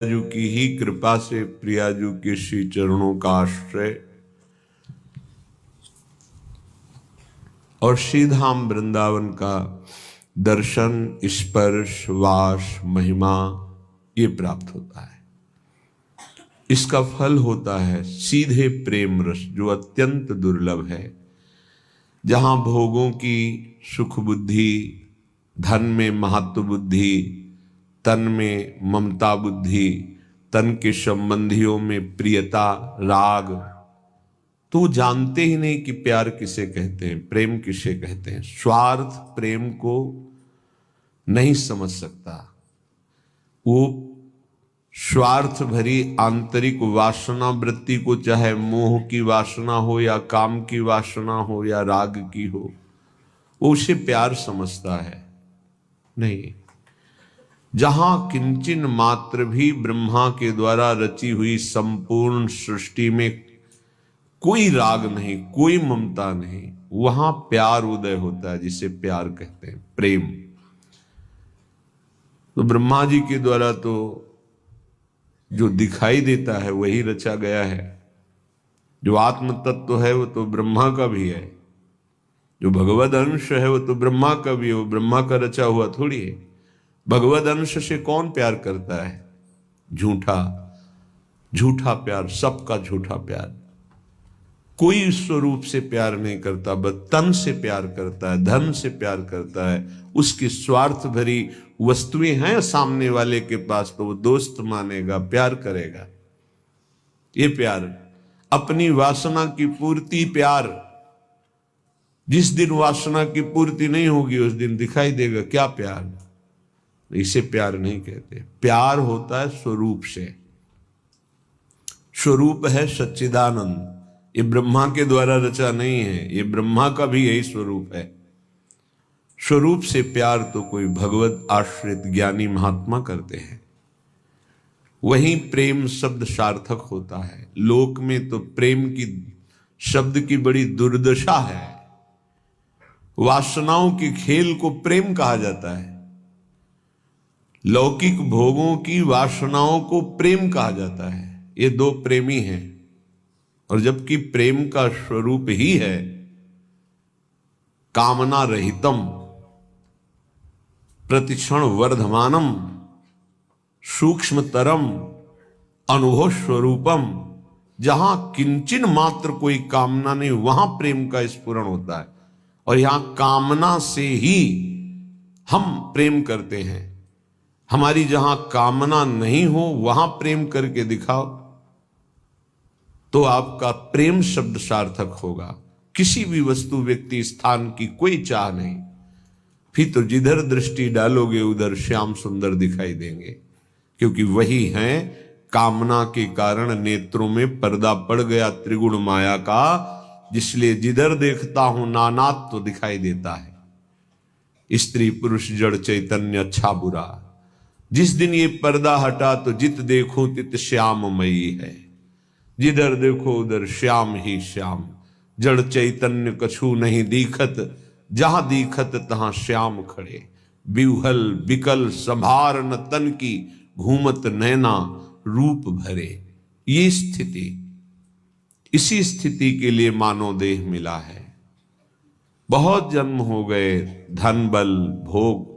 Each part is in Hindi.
जू की ही कृपा से प्रियाजू के श्री चरणों का आश्रय और श्रीधाम वृंदावन का दर्शन, स्पर्श, वास, महिमा ये प्राप्त होता है। इसका फल होता है सीधे प्रेम रस, जो अत्यंत दुर्लभ है। जहां भोगों की सुख बुद्धि, धन में महत्व बुद्धि, तन में ममता बुद्धि, तन के संबंधियों में प्रियता, राग, तो जानते ही नहीं कि प्यार किसे कहते हैं, प्रेम किसे कहते हैं। स्वार्थ प्रेम को नहीं समझ सकता। वो स्वार्थ भरी आंतरिक वासना वृत्ति को, चाहे मोह की वासना हो या काम की वासना हो या राग की हो, वो उसे प्यार समझता है। नहीं, जहां किंचन मात्र भी ब्रह्मा के द्वारा रची हुई संपूर्ण सृष्टि में कोई राग नहीं, कोई ममता नहीं, वहां प्यार उदय होता है, जिसे प्यार कहते हैं, प्रेम। तो ब्रह्मा जी के द्वारा तो जो दिखाई देता है वही रचा गया है। जो आत्म तत्व है वो तो ब्रह्मा का भी है, जो भगवद अंश है वो तो ब्रह्मा का भी है, वो ब्रह्मा का रचा हुआ थोड़ी है। भगवद अंश से कौन प्यार करता है? झूठा, झूठा प्यार, सबका झूठा प्यार। कोई स्वरूप से प्यार नहीं करता, बस तन से प्यार करता है, धन से प्यार करता है। उसकी स्वार्थ भरी वस्तुएं हैं सामने वाले के पास तो वो दोस्त मानेगा, प्यार करेगा। ये प्यार, अपनी वासना की पूर्ति प्यार। जिस दिन वासना की पूर्ति नहीं होगी उस दिन दिखाई देगा क्या प्यार। इसे प्यार नहीं कहते। प्यार होता है स्वरूप से। स्वरूप है सच्चिदानंद। ये ब्रह्मा के द्वारा रचा नहीं है, ये ब्रह्मा का भी यही स्वरूप है। स्वरूप से प्यार तो कोई भगवत आश्रित ज्ञानी महात्मा करते हैं, वही प्रेम शब्द सार्थक होता है। लोक में तो प्रेम की शब्द की बड़ी दुर्दशा है। वासनाओं के खेल को प्रेम कहा जाता है, लौकिक भोगों की वासनाओं को प्रेम कहा जाता है। ये दो प्रेमी हैं, और जबकि प्रेम का स्वरूप ही है कामना रहितम, प्रतिक्षण वर्धमानम, सूक्ष्मतरम, अनुभव स्वरूपम। जहां किंचन मात्र कोई कामना नहीं, वहां प्रेम का स्फुरण होता है। और यहां कामना से ही हम प्रेम करते हैं। हमारी जहां कामना नहीं हो वहां प्रेम करके दिखाओ तो आपका प्रेम शब्द सार्थक होगा। किसी भी वस्तु, व्यक्ति, स्थान की कोई चाह नहीं, फिर तो जिधर दृष्टि डालोगे उधर श्याम सुंदर दिखाई देंगे, क्योंकि वही हैं। कामना के कारण नेत्रों में पर्दा पड़ गया त्रिगुण माया का, जिसलिए जिधर देखता हूं नानात्व तो दिखाई देता है। स्त्री पुरुष जड़ चैतन्य अच्छा बुरा। जिस दिन ये पर्दा हटा तो जित देखो तित श्याममयी है। जिधर देखो उधर श्याम ही श्याम। जड़ चैतन्य कछु नहीं दीखत, जहां दीखत तहां श्याम खड़े। बिहुल बिकल संभार न तन की, घूमत नैना रूप भरे। ये स्थिति, इसी स्थिति के लिए मानव देह मिला है। बहुत जन्म हो गए, धन बल, भोग,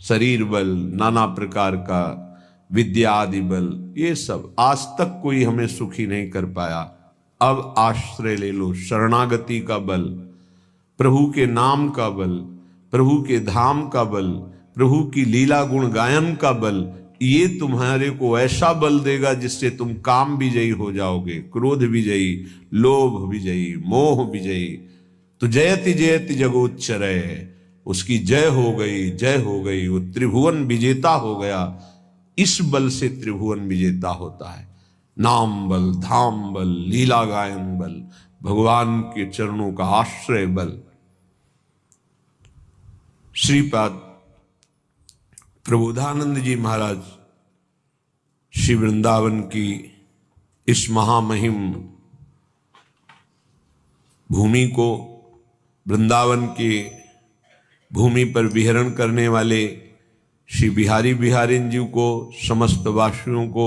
शरीर बल, नाना प्रकार का विद्या आदि बल, ये सब आज तक कोई हमें सुखी नहीं कर पाया। अब आश्रय ले लो, शरणागति का बल, प्रभु के नाम का बल, प्रभु के धाम का बल, प्रभु की लीला गुण गायन का बल। ये तुम्हारे को ऐसा बल देगा जिससे तुम काम विजयी हो जाओगे, क्रोध विजयी, लोभ विजयी, मोह विजयी। तो जयति जयति जगोच्चरय, उसकी जय हो गई, जय हो गई, वो त्रिभुवन विजेता हो गया। इस बल से त्रिभुवन विजेता होता है। नाम बल, धाम बल, लीला गायन बल, भगवान के चरणों का आश्रय बल। श्रीपाद प्रबोधानंद जी महाराज श्री वृंदावन की इस महामहिम भूमि को, वृंदावन के भूमि पर विहरण करने वाले श्री बिहारी बिहारिन जी को, समस्त वासियों को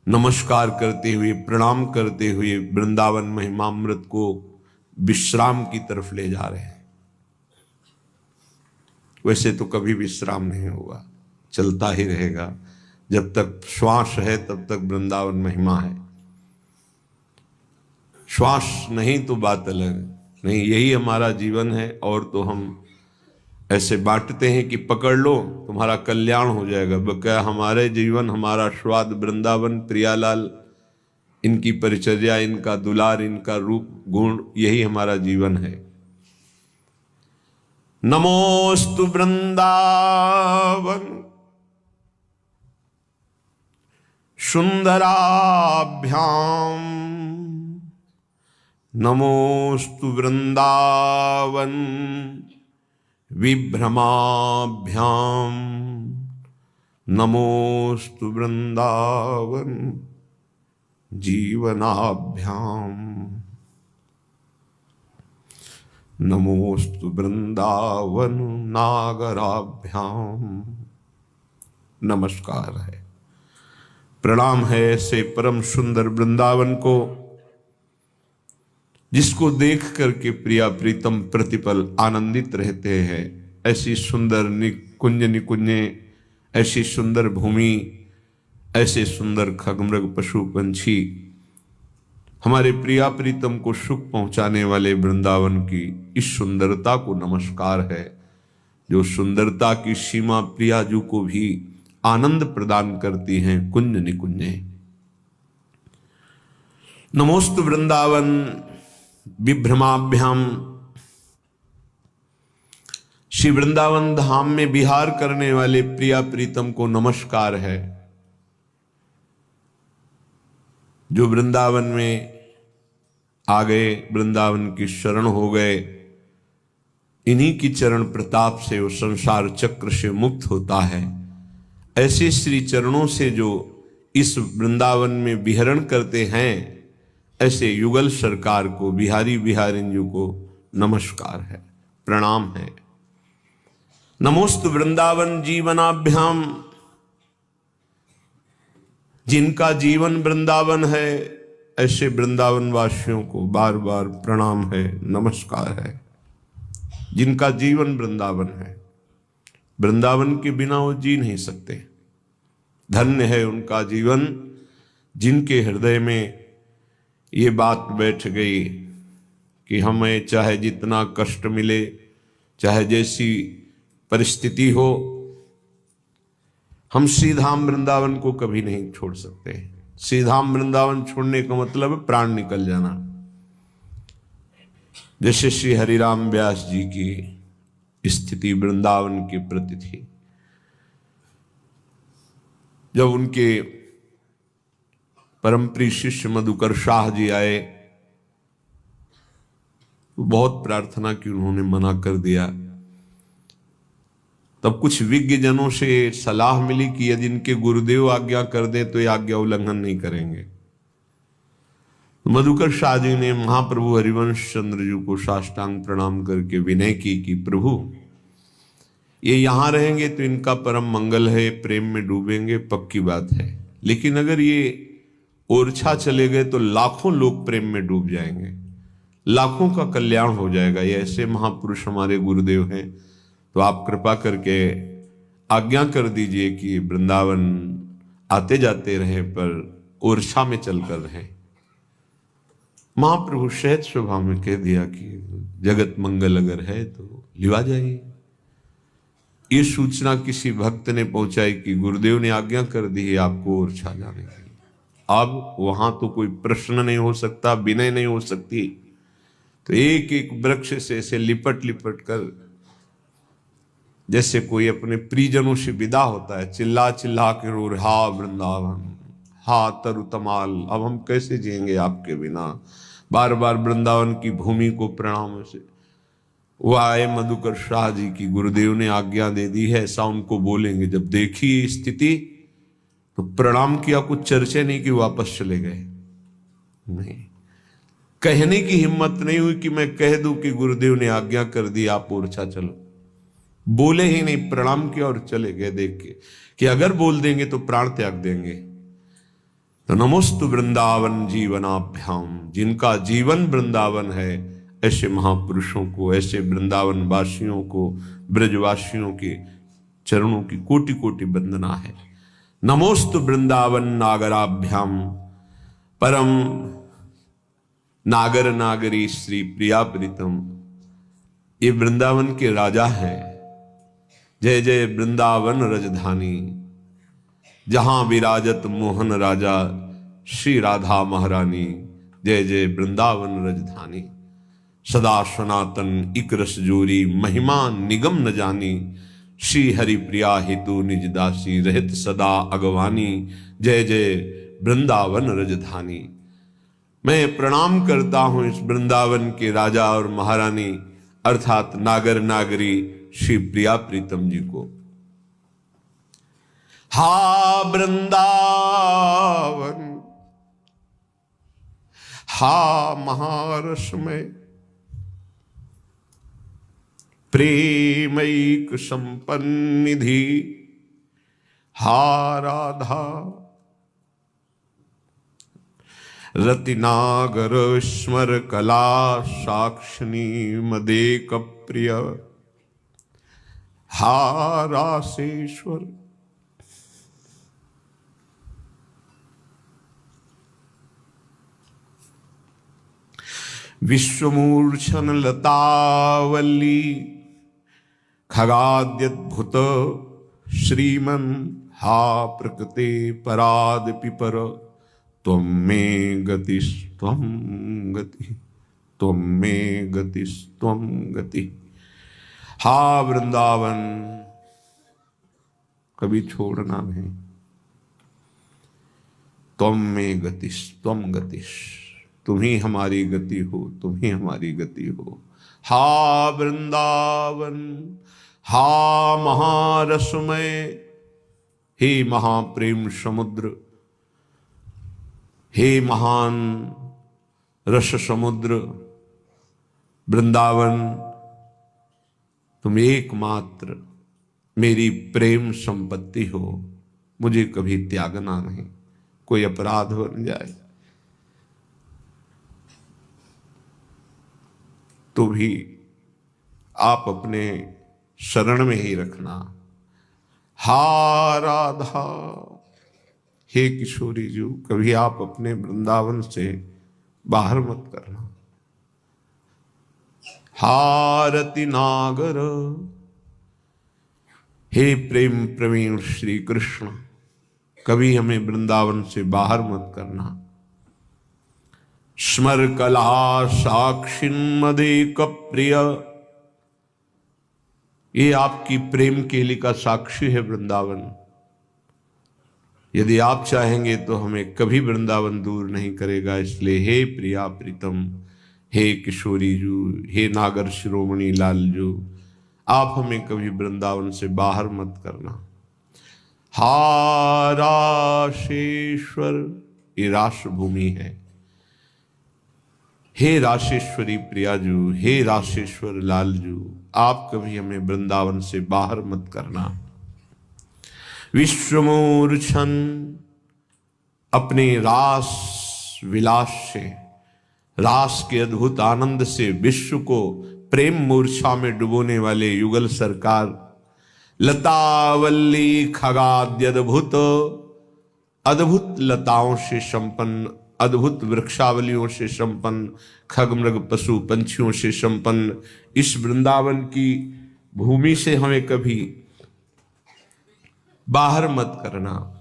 नमस्कार करते हुए, प्रणाम करते हुए वृंदावन महिमामृत को विश्राम की तरफ ले जा रहे हैं। वैसे तो कभी विश्राम नहीं होगा, चलता ही रहेगा। जब तक श्वास है तब तक वृंदावन महिमा है। श्वास नहीं तो बात अलग नहीं, यही हमारा जीवन है। और तो हम ऐसे बांटते हैं कि पकड़ लो तुम्हारा कल्याण हो जाएगा। बकाया हमारे जीवन, हमारा स्वाद वृंदावन, प्रियालाल, इनकी परिचर्या, इनका दुलार, इनका रूप गुण, यही हमारा जीवन है। नमोस्तु वृंदावन सुंदराभ्याम, नमोस्तु वृंदावन विभ्रमाभ्याम, नमोस्तु वृंदावन जीवनाभ्याम, नमोस्तु वृंदावन नागराभ्याम। नमस्कार है, प्रणाम है ऐसे परम सुंदर वृंदावन को, जिसको देख करके प्रिया प्रीतम प्रतिपल आनंदित रहते हैं। ऐसी सुंदर निकुंज निकुंजे, ऐसी सुंदर भूमि, ऐसे सुंदर खगमृग पशु पंछी, हमारे प्रिया प्रीतम को सुख पहुंचाने वाले वृंदावन की इस सुंदरता को नमस्कार है, जो सुंदरता की सीमा प्रियाजू को भी आनंद प्रदान करती हैं कुंज निकुंजे। नमोस्तु वृंदावन विभ्रमाभ्याम, श्री वृंदावन धाम में विहार करने वाले प्रिया प्रीतम को नमस्कार है, जो वृंदावन में आ गए, वृंदावन की शरण हो गए। इन्हीं की चरण प्रताप से वो संसार चक्र से मुक्त होता है। ऐसे श्री चरणों से जो इस वृंदावन में विहरण करते हैं, ऐसे युगल सरकार को, बिहारी बिहारिन जी को नमस्कार है, प्रणाम है। नमोस्तु वृंदावन जीवनाभ्याम, जिनका जीवन वृंदावन है, ऐसे वृंदावन वासियों को बार बार प्रणाम है, नमस्कार है। जिनका जीवन वृंदावन है, वृंदावन के बिना वो जी नहीं सकते। धन्य है उनका जीवन, जिनके हृदय में ये बात बैठ गई कि हमें चाहे जितना कष्ट मिले, चाहे जैसी परिस्थिति हो, हम श्रीधाम वृंदावन को कभी नहीं छोड़ सकते। श्रीधाम वृंदावन छोड़ने का मतलब है प्राण निकल जाना। जैसे श्री हरिराम व्यास जी की स्थिति वृंदावन के प्रति थी। जब उनके परम प्रिय शिष्य मधुकर शाह जी आए, बहुत प्रार्थना की, उन्होंने मना कर दिया। तब कुछ विज्ञ जनों से सलाह मिली कि यदि इनके गुरुदेव आज्ञा कर दें तो ये आज्ञा उल्लंघन नहीं करेंगे। मधुकर शाह जी ने महाप्रभु हरिवंश चंद्र जी को साष्टांग प्रणाम करके विनय की कि प्रभु, ये यहां रहेंगे तो इनका परम मंगल है, प्रेम में डूबेंगे, पक्की बात है। लेकिन अगर ये ओरछा चले गए तो लाखों लोग प्रेम में डूब जाएंगे, लाखों का कल्याण हो जाएगा। ये ऐसे महापुरुष हमारे गुरुदेव हैं, तो आप कृपा करके आज्ञा कर दीजिए कि वृंदावन आते जाते रहे, पर ओरछा में चलकर रहे। महाप्रभु सहज स्वभाव में कह दिया कि जगत मंगल अगर है तो लिवा जाइए। ये सूचना किसी भक्त ने पहुंचाई कि गुरुदेव ने आज्ञा कर दी है आपको ओरछा जाने की। अब वहां तो कोई प्रश्न नहीं हो सकता, विनय नहीं हो सकती। तो एक एक वृक्ष से ऐसे लिपट लिपट कर, जैसे कोई अपने प्रियजनों से विदा होता है, चिल्ला चिल्ला के रो रहा, हा वृंदावन, हा तरुतमाल, अब हम कैसे जिएंगे आपके बिना। बार बार वृंदावन की भूमि को प्रणाम से वो आए मधुकर शाह जी की गुरुदेव ने आज्ञा दे दी है, ऐसा उनको बोलेंगे। जब देखी स्थिति तो प्रणाम किया, कुछ चर्चा नहीं की, वापस चले गए। नहीं, कहने की हिम्मत नहीं हुई कि मैं कह दूं कि गुरुदेव ने आज्ञा कर दी, आप ओरछा चलो। बोले ही नहीं, प्रणाम किया और चले गए, देख के कि अगर बोल देंगे तो प्राण त्याग देंगे। तो नमोस्तु वृंदावन जीवनाभ्याम, जिनका जीवन वृंदावन है ऐसे महापुरुषों को, ऐसे वृंदावन वासियों को, ब्रजवासियों के चरणों की कोटि कोटि वंदना है। नमोस्तु वृंदावन नागराभ्याम, परम नागर नागरी श्री प्रिया प्रीतम, ये वृंदावन के राजा हैं। जय जय वृंदावन रजधानी, जहां विराजत मोहन राजा श्री राधा महारानी। जय जय वृंदावन रजधानी, सदा सनातन इक रस जोरी, महिमा निगम न जानी। श्री हरि प्रिया हेतु निज दासी, रहत सदा अगवानी। जय जय वृंदावन रजधानी। मैं प्रणाम करता हूं इस वृंदावन के राजा और महारानी अर्थात नागर नागरी श्री प्रिया प्रीतम जी को। हा वृंदावन, हा महारसमय, प्रेमैक संपन्निधि, हा राधा रतिनागर स्मर कला साक्षिणी मदेक प्रिय, हा रासेश्वर। विश्वमूर्छन लतावल्ली, खगाद्यद्भुत श्रीमन, हा प्रकृते पराद पिपर, त्वं मे गतिस्त्वं गति, त्वं मे गतिस्त्वं गति। हा वृंदावन, कभी छोड़ना नहीं। त्वं मे गतिस्त्वं गतिश, तुम ही हमारी गति हो, तुम ही हमारी गति हो। हा वृंदावन, हा महारसमय, हे महाप्रेम समुद्र, हे महान रस समुद्र वृंदावन, तुम एकमात्र मेरी प्रेम संपत्ति हो। मुझे कभी त्यागना नहीं, कोई अपराध बन जाए तो भी आप अपने शरण में ही रखना। हा राधा, हे किशोरी जी, कभी आप अपने वृंदावन से बाहर मत करना। हा रति नागर, हे प्रेम प्रवीण श्री कृष्ण, कभी हमें वृंदावन से बाहर मत करना। स्मर कला साक्षिन मदेक प्रिय, ये आपकी प्रेम केली का साक्षी है वृंदावन। यदि आप चाहेंगे तो हमें कभी वृंदावन दूर नहीं करेगा। इसलिए हे प्रिया प्रीतम, हे किशोरी जू, हे नागर शिरोमणि लाल जू, आप हमें कभी वृंदावन से बाहर मत करना। हा राशेश्वर, ये रास भूमि है। हे राशेश्वरी प्रियाजू, हे राशेश्वर लालजू, आप कभी हमें वृंदावन से बाहर मत करना। विश्वमूर्छन, अपने रास विलास से, रास के अद्भुत आनंद से विश्व को प्रेम मूर्छा में डुबोने वाले युगल सरकार। लतावल्ली खगाद्यद्भुत, अद्भुत लताओं से संपन्न, अद्भुत वृक्षावलियों से संपन्न, खग मृग पशु पंछियों से संपन्न इस वृंदावन की भूमि से हमें कभी बाहर मत करना।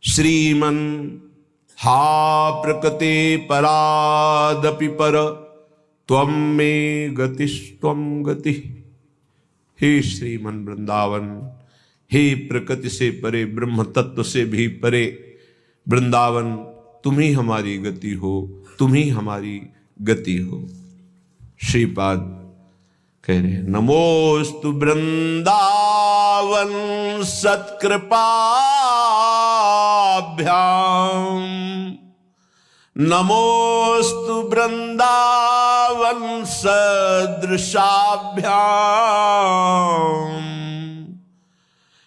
श्रीमन, हा प्रकृते परादपि पर, त्वं मे गतिस्त्वं गति। हे श्रीमन वृंदावन, हे प्रकृति से परे, ब्रह्म तत्व से भी परे वृंदावन, तुम ही हमारी गति हो, तुम ही हमारी गति हो। श्रीपाद कह रहे हैं, नमोस्तु वृंदावन सत्कृपाभ्याम, नमोस्तु वृंदावन सदृशाभ्याम,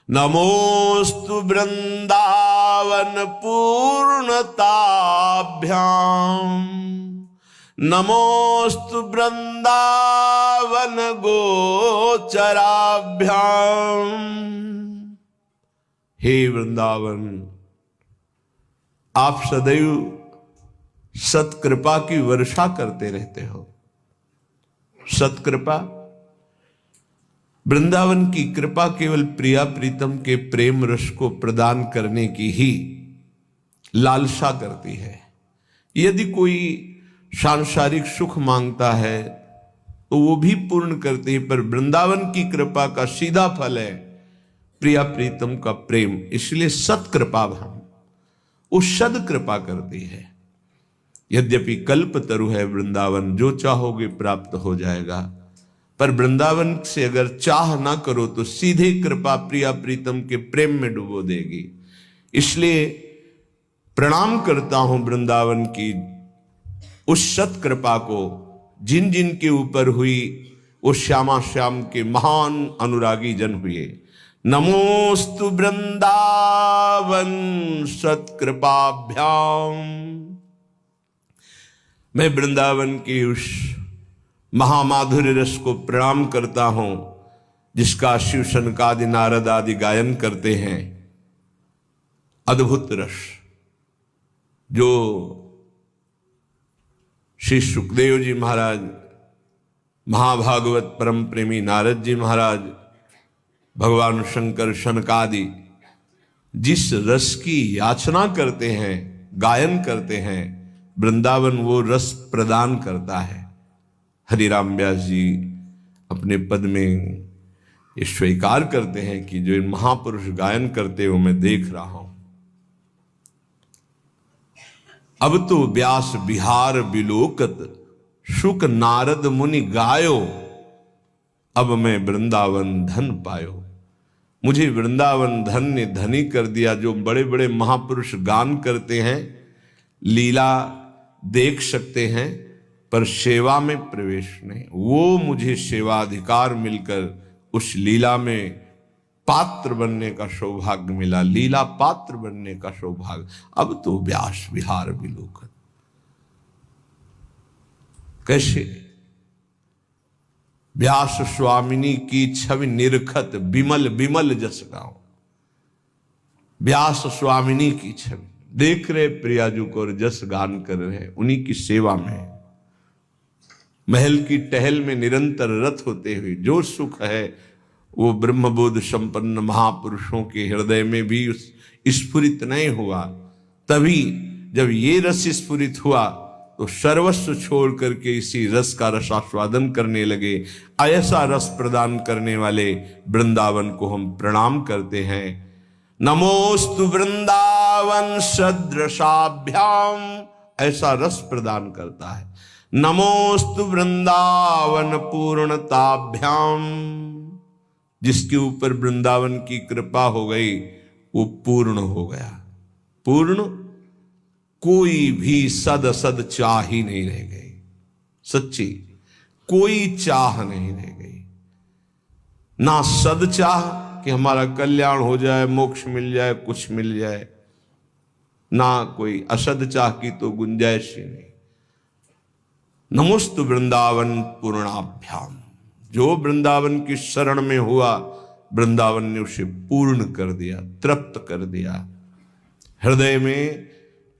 नमोस्तु वृंदावन पूर्णताभ्याम, नमोस्तु वृंदावन गोचराभ्याम। हे वृंदावन, आप सदैव सत्कृपा की वर्षा करते रहते हो। सत्कृपा, वृंदावन की कृपा केवल प्रिया प्रीतम के प्रेम रस को प्रदान करने की ही लालसा करती है। यदि कोई सांसारिक सुख मांगता है तो वो भी पूर्ण करते हैं, पर वृंदावन की कृपा का सीधा फल है प्रिया प्रीतम का प्रेम। इसलिए सत्कृपा भाव, वो सद कृपा करती है। यद्यपि कल्प तरु है वृंदावन, जो चाहोगे प्राप्त हो जाएगा, पर वृंदावन से अगर चाह ना करो तो सीधे कृपा प्रिया प्रीतम के प्रेम में डुबो देगी। इसलिए प्रणाम करता हूं वृंदावन की उस सत्कृपा को जिन जिन के ऊपर हुई, वो श्यामा श्याम के महान अनुरागी जन हुए। नमोस्तु वृंदावन सत्कृपाभ्याम। मैं वृंदावन की उस महामाधुर्य रस को प्रणाम करता हूं जिसका शिव सनकादि नारद आदि गायन करते हैं। अद्भुत रस जो श्री सुखदेव जी महाराज, महाभागवत परम प्रेमी नारद जी महाराज, भगवान शंकर शनकादि जिस रस की याचना करते हैं, गायन करते हैं, वृंदावन वो रस प्रदान करता है। हरिराम व्यास जी अपने पद में ये स्वीकार करते हैं कि जो महापुरुष गायन करते हो मैं देख रहा हूं। अब तो व्यास बिहार बिलोकत, शुक नारद मुनि गायो, अब मैं वृंदावन धन पायो। मुझे वृंदावन धन ने धनी कर दिया। जो बड़े बड़े महापुरुष गान करते हैं, लीला देख सकते हैं, पर सेवा में प्रवेश नहीं। वो मुझे सेवाधिकार मिलकर उस लीला में पात्र बनने का सौभाग्य मिला, लीला पात्र बनने का सौभाग्य। अब तो व्यास विहार बिलोकत। कैसे? व्यास स्वामिनी की छवि निरखत, बिमल बिमल जस गाँव। व्यास स्वामिनी की छवि देख रहे प्रियाजू को और जस गान कर रहे, उन्हीं की सेवा में, महल की टहल में निरंतर रत होते हुए जो सुख है वो ब्रह्मबोध संपन्न महापुरुषों के हृदय में भी स्फुरित नहीं हुआ। तभी जब ये रस स्फुरित हुआ तो सर्वस्व छोड़ करके इसी रस का रसास्वादन करने लगे। ऐसा रस प्रदान करने वाले वृंदावन को हम प्रणाम करते हैं। नमोस्तु वृंदावन सदृशाभ्याम, ऐसा रस प्रदान करता है। नमोस्तु वृंदावन पूर्णताभ्याम, जिसके ऊपर वृंदावन की कृपा हो गई वो पूर्ण हो गया। पूर्ण, कोई भी सद असद चाह ही नहीं रह गई। सच्ची कोई चाह नहीं रह गई। ना सद चाह कि हमारा कल्याण हो जाए, मोक्ष मिल जाए, कुछ मिल जाए, ना कोई असद चाह की तो गुंजाइश ही नहीं। नमोस्तु वृंदावन पूर्णाभ्याम, जो वृंदावन की शरण में हुआ वृंदावन ने उसे पूर्ण कर दिया, तृप्त कर दिया। हृदय में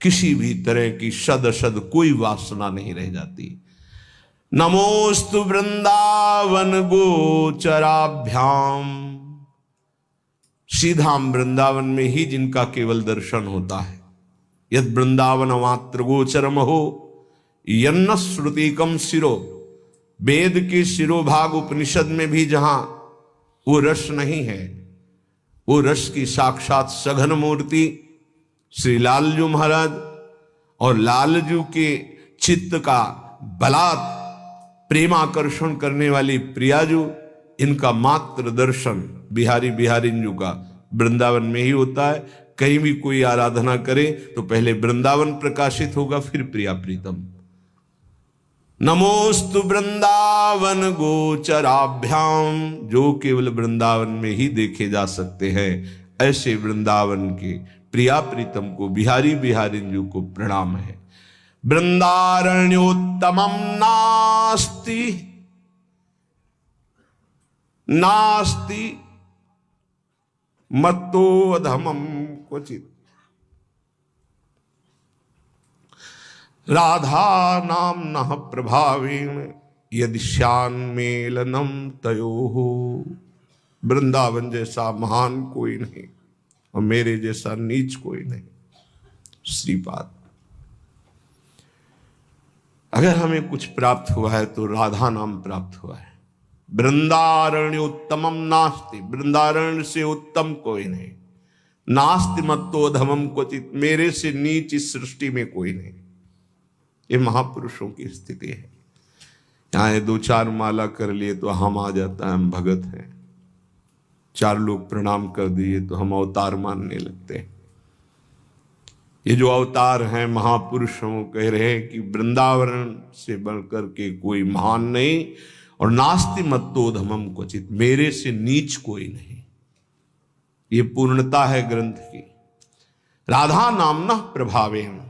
किसी भी तरह की सद असद कोई वासना नहीं रह जाती। नमोस्तु वृंदावन गोचराभ्याम, सीधा वृंदावन में ही जिनका केवल दर्शन होता है। यद वृंदावन मात्र गोचरम हो यन्न श्रुतिकम शिरो, वेद के शिरोभाग उपनिषद में भी जहां वो रस नहीं है, वो रस की साक्षात सघन मूर्ति श्री लालजू महाराज और लालजू के चित्त का बलात् प्रेमाकर्षण करने वाली प्रियाजू, इनका मात्र दर्शन बिहारी बिहारिंजू का वृंदावन में ही होता है। कहीं भी कोई आराधना करे तो पहले वृंदावन प्रकाशित होगा, फिर प्रिया प्रीतम। नमोस्तु वृंदावन गोचराभ्याम, जो केवल वृंदावन में ही देखे जा सकते हैं, ऐसे वृंदावन के प्रिया प्रीतम को, बिहारी बिहारी जी को प्रणाम है। वृंदारण्योत्तमम नास्ति नास्ति मत्तो अधमम क्वचित, राधा नाम न प्रभावेण यदि श्यान्मेलनम तयोः। वृंदावन जैसा महान कोई नहीं और मेरे जैसा नीच कोई नहीं। श्रीपाद, अगर हमें कुछ प्राप्त हुआ है तो राधा नाम प्राप्त हुआ है। वृंदारण्योत्तमम नास्ति, वृंदारण्य से उत्तम कोई नहीं। नास्ति मत्तोधमम क्वचित, मेरे से नीच इस सृष्टि में कोई नहीं। ये महापुरुषों की स्थिति है। यहाँ 2-4 माला कर लिए तो हम आ जाता है, हम भगत हैं। 4 लोग प्रणाम कर दिए तो हम अवतार मानने लगते हैं। ये जो अवतार हैं महापुरुष, हम कह रहे हैं कि वृंदावन से बढ़कर के कोई महान नहीं, और नास्ति मत्तोधमम क्वचित, मेरे से नीच कोई नहीं। ये पूर्णता है ग्रंथ की। राधा नामना प्रभावेन,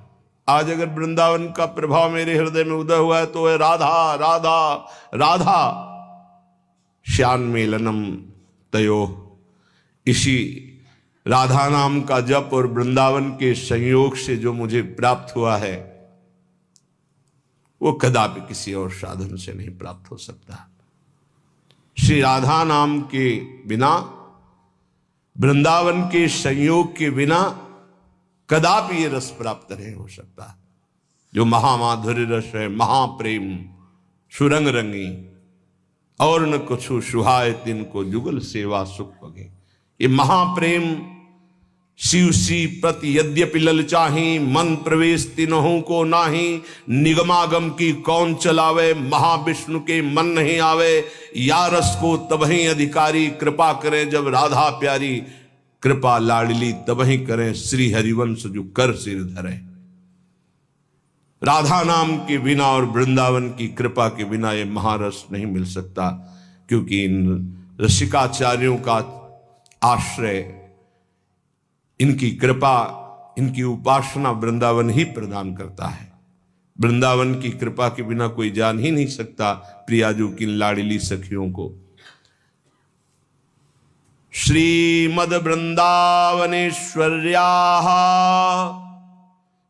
आज अगर वृंदावन का प्रभाव मेरे हृदय में उदय हुआ है तो है राधा राधा राधा। श्यान्मेलनम तयो, इसी राधा नाम का जप और वृंदावन के संयोग से जो मुझे प्राप्त हुआ है, वो कदापि किसी और साधन से नहीं प्राप्त हो सकता। श्री राधा नाम के बिना, वृंदावन के संयोग के बिना कदापि ये रस प्राप्त नहीं हो सकता। जो महामाधुर्य रस है, महाप्रेम सुरंग रंगी, और न कुछु सुहाय तिनको जुगल सेवा सुख पगे। ये महाप्रेम शिव सी प्रति यद्यपि ललचाही, मन प्रवेश तिनहु को नाही। निगमागम की कौन चलावे, महाविष्णु के मन नहीं आवे। या रस को तबही अधिकारी, कृपा करें जब राधा प्यारी। कृपा लाडली तबही करें, श्री हरिवंश जो कर सिर धरे। राधा नाम के बिना और वृंदावन की कृपा के बिना ये महारस नहीं मिल सकता, क्योंकि इन रसिकाचार्यों का आश्रय, इनकी कृपा, इनकी उपासना वृंदावन ही प्रदान करता है। वृंदावन की कृपा के बिना कोई जान ही नहीं सकता प्रियाजू की लाडली सखियों को। श्रीमद वृंदावनेश्वर्याः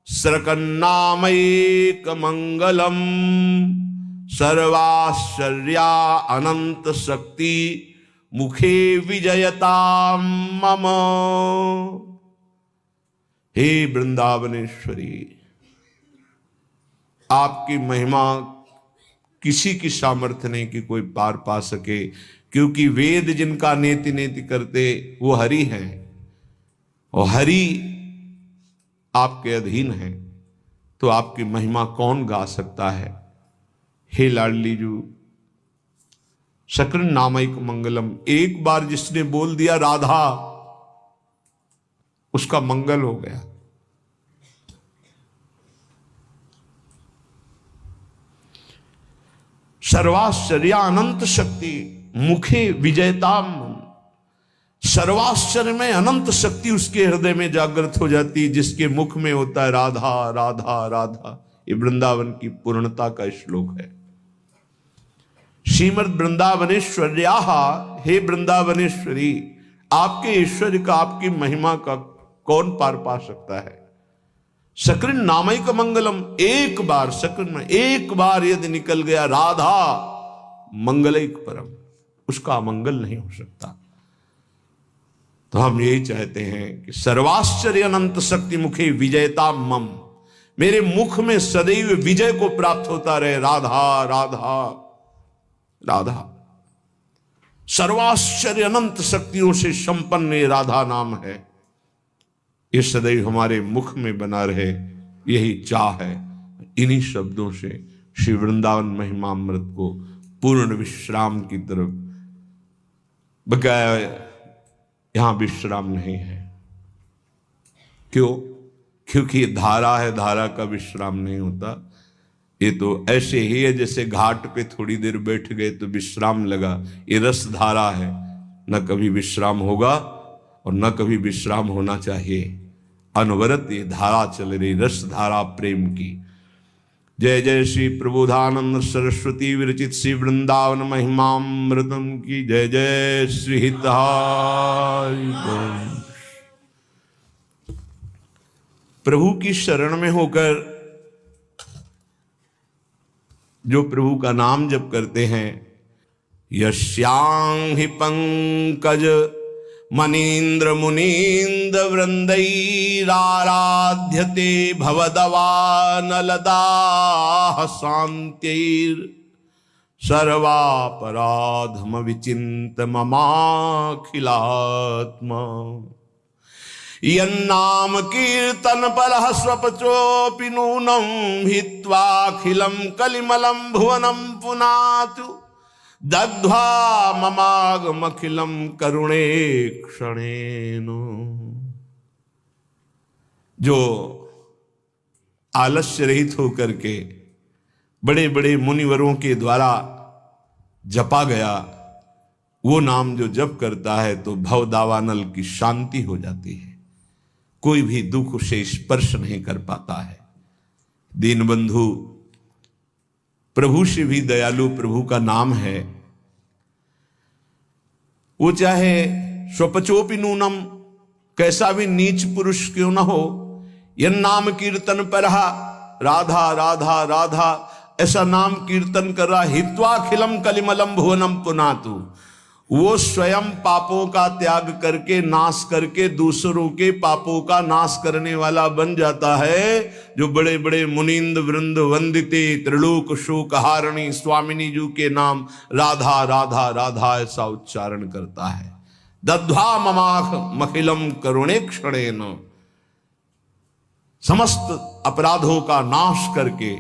सरकन्नामैक मंगलम, सर्वाश्चर्या अनंत शक्ति मुखे विजयता मम। हे वृंदावनेश्वरी, आपकी महिमा किसी की सामर्थ्य नहीं कि कोई पार पा सके, क्योंकि वेद जिनका नेति नेति करते वो हरि हैं, और हरि आपके अधीन है, तो आपकी महिमा कौन गा सकता है। हे लाडली जू, सकर्ण नामैक मंगलम, एक बार जिसने बोल दिया राधा, उसका मंगल हो गया। सर्वाश्चर्य अनंत शक्ति मुखे विजयताम, सर्वाश्चर्य में अनंत शक्ति उसके हृदय में जागृत हो जाती, जिसके मुख में होता है राधा राधा राधा। ये वृंदावन की पूर्णता का श्लोक है। श्रीमद वृंदावनेश्वर्याः, हे वृंदावनेश्वरी, आपके ऐश्वर्य का, आपकी महिमा का कौन पार पा सकता है। सकर्ण नामैक मंगलम, एक बार सकर्ण में एक बार यदि निकल गया राधा, मंगलैक परम, उसका अमंगल नहीं हो सकता। तो हम यही चाहते हैं कि सर्वाश्चर्य अनंत शक्ति मुखे विजयता मम, मेरे मुख में सदैव विजय को प्राप्त होता रहे। राधा राधा राधा, सर्वाश्चर्य अनंत शक्तियों से संपन्न ये राधा नाम है, ये सदैव हमारे मुख में बना रहे, यही चाह है। इन्हीं शब्दों से श्री वृंदावन महिमामृत को पूर्ण विश्राम की तरफ बकाया, यहां विश्राम नहीं है। क्यों? क्योंकि ये धारा है, धारा का विश्राम नहीं होता। ये तो ऐसे ही है जैसे घाट पे थोड़ी देर बैठ गए तो विश्राम लगा। ये रस धारा है, न कभी विश्राम होगा और न कभी विश्राम होना चाहिए। अनवरत ये धारा चल रही, रस धारा प्रेम की। जय जय श्री प्रबोधानंद सरस्वती विरचित श्री वृंदावन महिमामृतम की जय। जय श्री हितहारी। प्रभु की शरण में होकर जो प्रभु का नाम जप करते हैं, यस्यां हि पंकज मनीन्द्र मुनीन्द्र वृंदैराराध्यते भवदवानलदाः शान्त्यैर् सर्वापराधम विचिन्त ममाखिलात्मा। यन्नाम कीर्तन परः स्वपचोऽपि नूनं हित्वाखिलं कलिमलं भुवनं पुनातु दग्ध्वा ममागमखिलं करुणे क्षणेन। जो आलस्य रहित होकर के बड़े बड़े मुनिवरों के द्वारा जपा गया, वो नाम जो जप करता है तो भवदावानल की शांति हो जाती है। कोई भी दुख उसे स्पर्श नहीं कर पाता है। दीनबंधु प्रभु से भी दयालु प्रभु का नाम है। वो चाहे स्वपचोपि नूनम, कैसा भी नीच पुरुष क्यों ना हो, यन नाम कीर्तन परहा, राधा राधा राधा ऐसा नाम कीर्तन कर रहा, हित्वाखिलम कलिमलम भुवनम पुनातु, वो स्वयं पापों का त्याग करके, नाश करके दूसरों के पापों का नाश करने वाला बन जाता है। जो बड़े बड़े मुनिंद वृंद वंदिते त्रिलोक शोक हारिणी स्वामिनी जी के नाम राधा राधा राधा ऐसा उच्चारण करता है। दध्वा ममाख मखिलम करुणे क्षणेन, समस्त अपराधों का नाश करके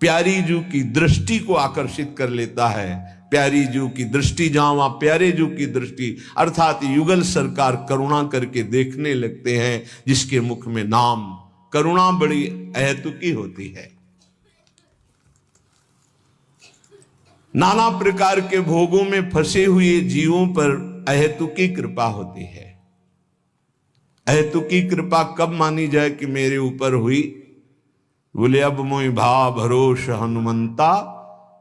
प्यारी जू की दृष्टि को आकर्षित कर लेता है। प्यारी जू की दृष्टि जहां वहां प्यारे जू की दृष्टि, अर्थात युगल सरकार करुणा करके देखने लगते हैं जिसके मुख में नाम। करुणा बड़ी अहेतुकी होती है। नाना प्रकार के भोगों में फंसे हुए जीवों पर अहेतुकी कृपा होती है। अहेतुकी कृपा कब मानी जाए कि मेरे ऊपर हुई? बोले अब मोहि भा भरोस हनुमंता,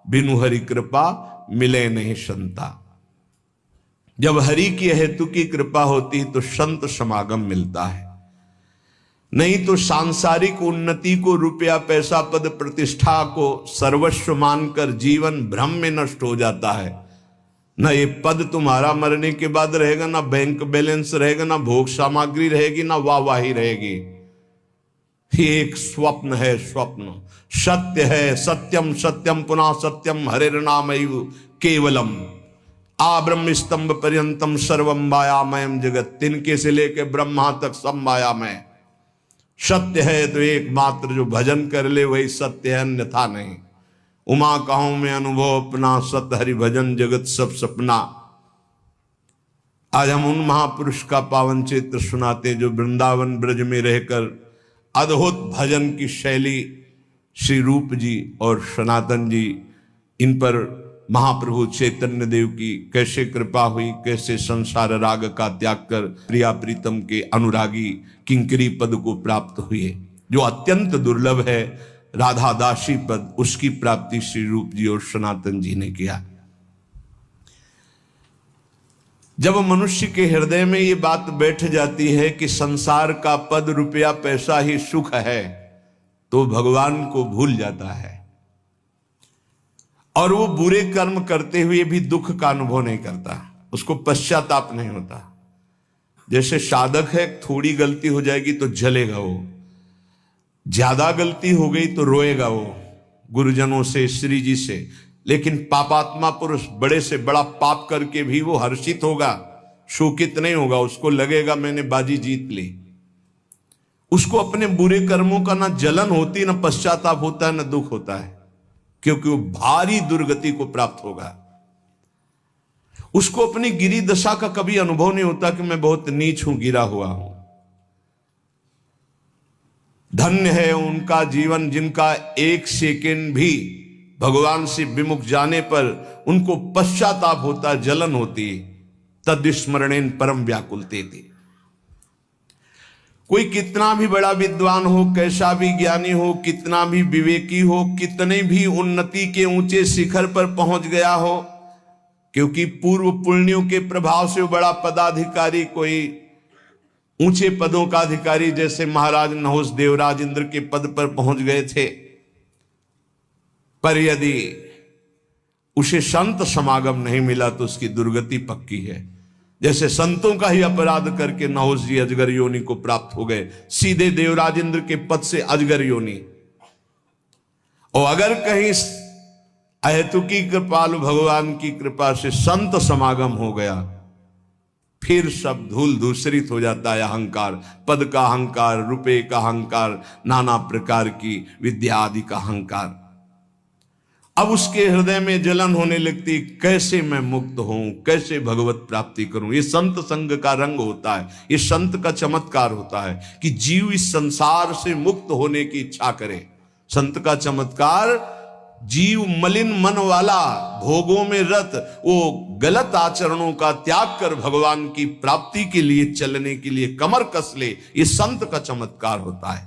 बिनु हरि कृपा मिले नहीं संता। जब हरि की अहेतुकी कृपा होती तो संत समागम मिलता है, नहीं तो सांसारिक उन्नति को, रुपया पैसा पद प्रतिष्ठा को सर्वस्व मानकर जीवन भ्रम में नष्ट हो जाता है। ना ये पद तुम्हारा मरने के बाद रहेगा, ना बैंक बैलेंस रहेगा, ना भोग सामग्री रहेगी, ना वाहवाही रहेगी। ये एक स्वप्न है, स्वप्न। सत्य है, सत्यम सत्यम पुनः सत्यम हरिर्नामैव केवलम। आ ब्रह्म स्तंभ पर्यंतम सर्वम मायामयम जगत, तिनके से लेके ब्रह्मा तक सब मायामय। सत्य है तो एकमात्र जो भजन कर ले वही सत्य है, अन्यथा नहीं। उमा कहूं में अनुभव अपना, सत हरि भजन जगत सब सपना। आज हम उन महापुरुष का पावन चित्र सुनाते जो वृंदावन ब्रज में रहकर अद्भुत भजन की शैली, श्री रूप जी और सनातन जी, इन पर महाप्रभु चैतन्य देव की कैसे कृपा हुई, कैसे संसार राग का त्याग कर प्रिया प्रीतम के अनुरागी किंकरी पद को प्राप्त हुए, जो अत्यंत दुर्लभ है। राधा दासी पद, उसकी प्राप्ति श्री रूप जी और सनातन जी ने किया। जब मनुष्य के हृदय में ये बात बैठ जाती है कि संसार का पद रुपया पैसा ही सुख है, तो भगवान को भूल जाता है और वो बुरे कर्म करते हुए भी दुख का अनुभव नहीं करता, उसको पश्चाताप नहीं होता। जैसे साधक है, थोड़ी गलती हो जाएगी तो जलेगा वो, ज्यादा गलती हो गई तो रोएगा वो गुरुजनों से, श्री जी से। लेकिन पापात्मा पुरुष बड़े से बड़ा पाप करके भी वो हर्षित होगा, शोकित नहीं होगा। उसको लगेगा मैंने बाजी जीत ली। उसको अपने बुरे कर्मों का ना जलन होती, ना पश्चाताप होता है, ना दुख होता है, क्योंकि वो भारी दुर्गति को प्राप्त होगा। उसको अपनी गिरी दशा का कभी अनुभव नहीं होता कि मैं बहुत नीच हूं, गिरा हुआ हूं। धन्य है उनका जीवन जिनका एक सेकेंड भी भगवान से विमुख जाने पर उनको पश्चाताप होता, जलन होती। तद्स्मरणेन परम व्याकुलते थे। कोई कितना भी बड़ा विद्वान हो, कैसा भी ज्ञानी हो, कितना भी विवेकी हो, कितने भी उन्नति के ऊंचे शिखर पर पहुंच गया हो, क्योंकि पूर्व पुण्यों के प्रभाव से बड़ा पदाधिकारी, कोई ऊंचे पदों का अधिकारी जैसे महाराज नहुष देवराज इंद्र के पद पर पहुंच गए थे, पर यदि उसे संत समागम नहीं मिला तो उसकी दुर्गति पक्की है। जैसे संतों का ही अपराध करके नहुष जी अजगर योनि को प्राप्त हो गए, सीधे देवराज इंद्र के पद से अजगर योनि। और अगर कहीं अहेतुकी कृपालु भगवान की कृपा से संत समागम हो गया, फिर सब धूल धूसरित हो जाता है। अहंकार, पद का अहंकार, रुपए का अहंकार, नाना प्रकार की विद्या आदि का अहंकार। अब उसके हृदय में जलन होने लगती, कैसे मैं मुक्त हूं, कैसे भगवत प्राप्ति करूं। ये संत संग का रंग होता है, ये संत का चमत्कार होता है कि जीव इस संसार से मुक्त होने की इच्छा करे। संत का चमत्कार, जीव मलिन मन वाला, भोगों में रत, वो गलत आचरणों का त्याग कर भगवान की प्राप्ति के लिए चलने के लिए कमर कस ले, ये संत का चमत्कार होता है।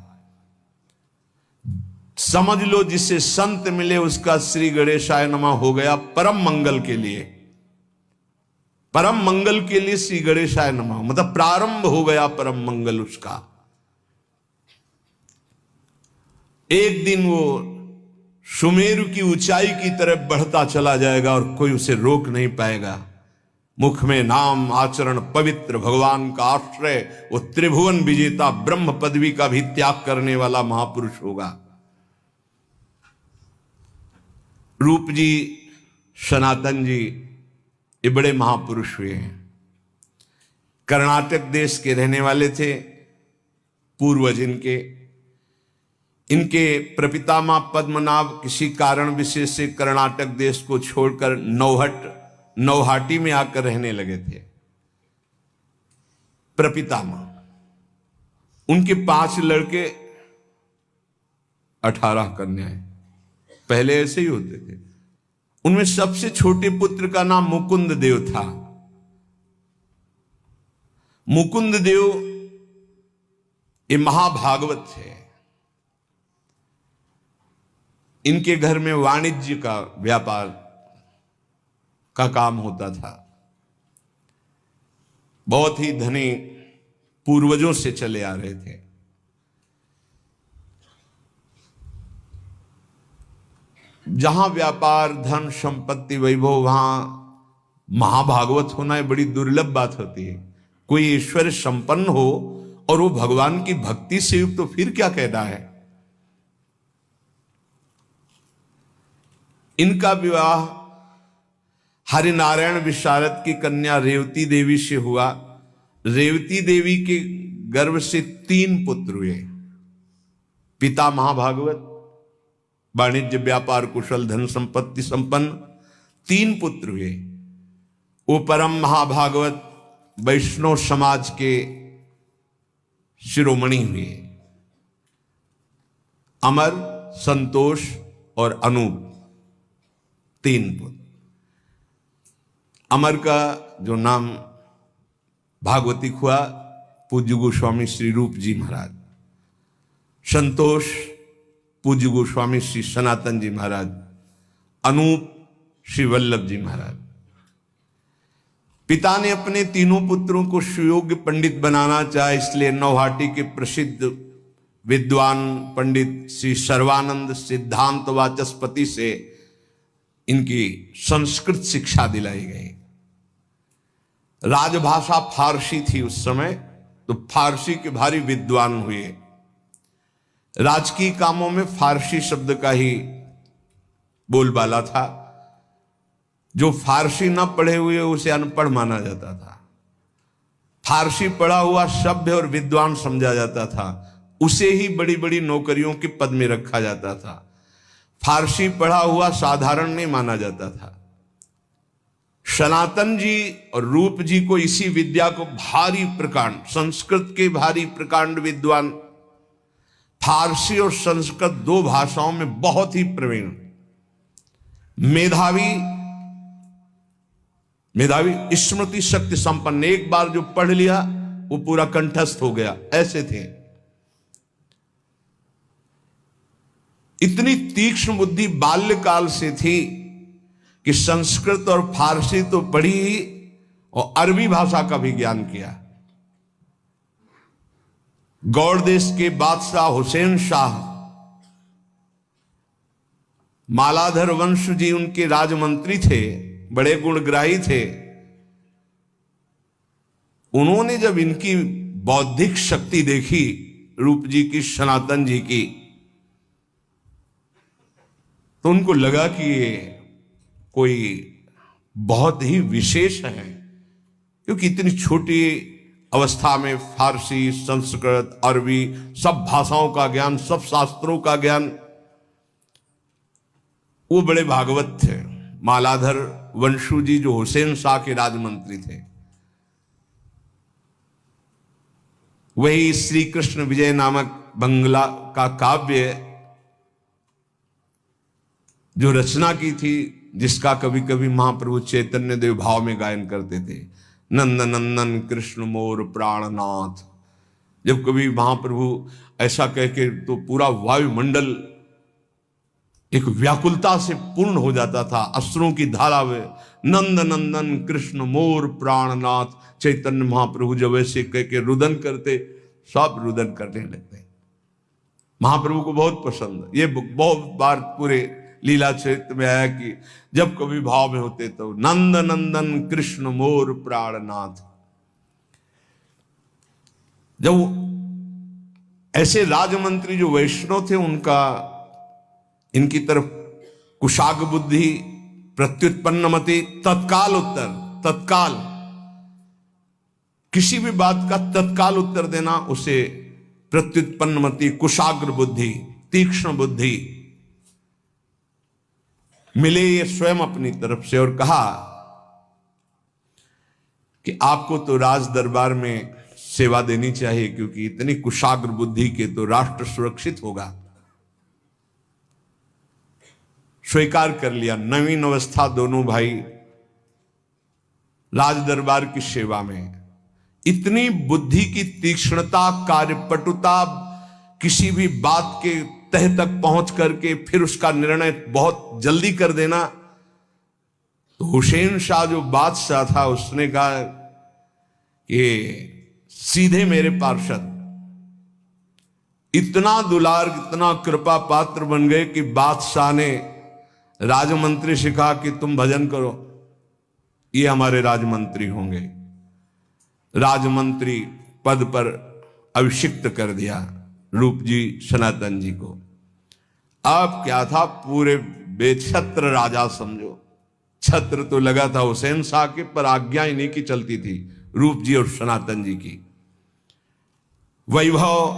समझ लो जिसे संत मिले उसका श्री गणेशाय नमः हो गया परम मंगल के लिए। परम मंगल के लिए श्री गणेशाय नमः, मतलब प्रारंभ हो गया परम मंगल उसका। एक दिन वो सुमेरु की ऊंचाई की तरफ बढ़ता चला जाएगा और कोई उसे रोक नहीं पाएगा। मुख में नाम, आचरण पवित्र, भगवान का आश्रय, वो त्रिभुवन विजेता ब्रह्म पदवी का भी त्याग करने वाला महापुरुष होगा। रूप जी, सनातन जी, ये बड़े महापुरुष हुए हैं। कर्नाटक देश के रहने वाले थे पूर्वज इनके। इनके प्रपितामह पद्मनाभ किसी कारण विशेष से कर्नाटक देश को छोड़कर नौहाटी में आकर रहने लगे थे। प्रपितामह, उनके 5 लड़के 18 कन्याएं, पहले ऐसे ही होते थे। उनमें सबसे छोटे पुत्र का नाम मुकुंद देव था। मुकुंद देव ये महाभागवत थे। इनके घर में वाणिज्य का, व्यापार का काम होता था। बहुत ही धनी पूर्वजों से चले आ रहे थे। जहां व्यापार, धन, संपत्ति, वैभव, वहां महाभागवत होना एक बड़ी दुर्लभ बात होती है। कोई ईश्वर संपन्न हो और वो भगवान की भक्ति से युक्त, तो फिर क्या कहना है। इनका विवाह हरिनारायण विशारद की कन्या रेवती देवी से हुआ। रेवती देवी के गर्भ से 3 पुत्र हुए। पिता महाभागवत, वाणिज्य व्यापार कुशल, धन संपत्ति संपन्न, 3 पुत्र हुए। वो परम महाभागवत वैष्णव समाज के शिरोमणि हुए। अमर, संतोष और अनूप, 3 पुत्र। अमर का जो नाम भागवतिक हुआ पूज्य गोस्वामी श्री रूप जी महाराज, संतोष पूज्य गोस्वामी श्री सनातन जी महाराज, अनूप श्री वल्लभ जी महाराज। पिता ने अपने तीनों पुत्रों को सुयोग्य पंडित बनाना चाहा, इसलिए नौहाटी के प्रसिद्ध विद्वान पंडित श्री सर्वानंद सिद्धांत वाचस्पति से इनकी संस्कृत शिक्षा दिलाई गई। राजभाषा फारसी थी उस समय, तो फारसी के भारी विद्वान हुए। राजकीय कामों में फारसी शब्द का ही बोलबाला था। जो फारसी न पढ़े हुए उसे अनपढ़ माना जाता था। फारसी पढ़ा हुआ सभ्य और विद्वान समझा जाता था, उसे ही बड़ी बड़ी नौकरियों के पद में रखा जाता था। फारसी पढ़ा हुआ साधारण नहीं माना जाता था। सनातन जी और रूप जी को इसी विद्या को भारी प्रकांड, संस्कृत के भारी प्रकांड विद्वान फारसी और संस्कृत दो भाषाओं में बहुत ही प्रवीण, मेधावी स्मृति शक्ति संपन्न, एक बार जो पढ़ लिया वो पूरा कंठस्थ हो गया, ऐसे थे। इतनी तीक्ष्ण बुद्धि बाल्यकाल से थी कि संस्कृत और फारसी तो पढ़ी ही और अरबी भाषा का भी ज्ञान किया। गौड़ देश के बादशाह हुसैन शाह, मालाधर वंश जी उनके राजमंत्री थे, बड़े गुणग्राही थे। उन्होंने जब इनकी बौद्धिक शक्ति देखी, रूप जी की, सनातन जी की, तो उनको लगा कि ये कोई बहुत ही विशेष है, क्योंकि इतनी छोटी अवस्था में फारसी, संस्कृत, अरबी सब भाषाओं का ज्ञान, सब शास्त्रों का ज्ञान। वो बड़े भागवत थे। मालाधर वंशु जी जो हुसैन शाह के राजमंत्री थे, वही श्री कृष्ण विजय नामक बंगला का काव्य जो रचना की थी, जिसका कभी कभी महाप्रभु चैतन्य देव भाव में गायन करते थे, नंद नंदन कृष्ण मोर प्राणनाथ। जब कभी महाप्रभु ऐसा कह के तो पूरा वायुमंडल एक व्याकुलता से पूर्ण हो जाता था, अश्रुओं की धारा में, नंद नंदन कृष्ण मोर प्राणनाथ। चैतन्य महाप्रभु जब ऐसे कह के रुदन करते, सब रुदन करने लगते। महाप्रभु को बहुत पसंद, ये बहुत बार पूरे लीला चरित्र में आया कि जब कभी भाव में होते तो नंद नंदन कृष्ण मोर प्राणनाथ। जब ऐसे राजमंत्री जो वैष्णव थे, उनका इनकी तरफ कुशाग्र बुद्धि, प्रत्युत्पन्नमति, तत्काल उत्तर, तत्काल किसी भी बात का तत्काल उत्तर देना, उसे प्रत्युत्पन्नमति, कुशाग्र बुद्धि, तीक्ष्ण बुद्धि मिले ये स्वयं अपनी तरफ से। और कहा कि आपको तो राज दरबार में सेवा देनी चाहिए, क्योंकि इतनी कुशाग्र बुद्धि के तो राष्ट्र सुरक्षित होगा। स्वीकार कर लिया। नवीन अवस्था दोनों भाई राज दरबार की सेवा में। इतनी बुद्धि की तीक्ष्णता, कार्यपटुता, किसी भी बात के तह तक पहुंच करके फिर उसका निर्णय बहुत जल्दी कर देना। तो हुसैन शाह जो बादशाह था, उसने कहा कि सीधे मेरे पार्षद इतना दुलार, इतना कृपा पात्र बन गए कि बादशाह ने राजमंत्री से कहा कि तुम भजन करो, ये हमारे राजमंत्री होंगे। राजमंत्री पद पर अभिषिक्त कर दिया रूप जी सनातन जी को। अब क्या था, पूरे बेछत्र राजा समझो। छत्र तो लगा था हुसैन शाह के, पर आज्ञा इन्हीं की चलती थी, रूप जी और सनातन जी की। वैभव,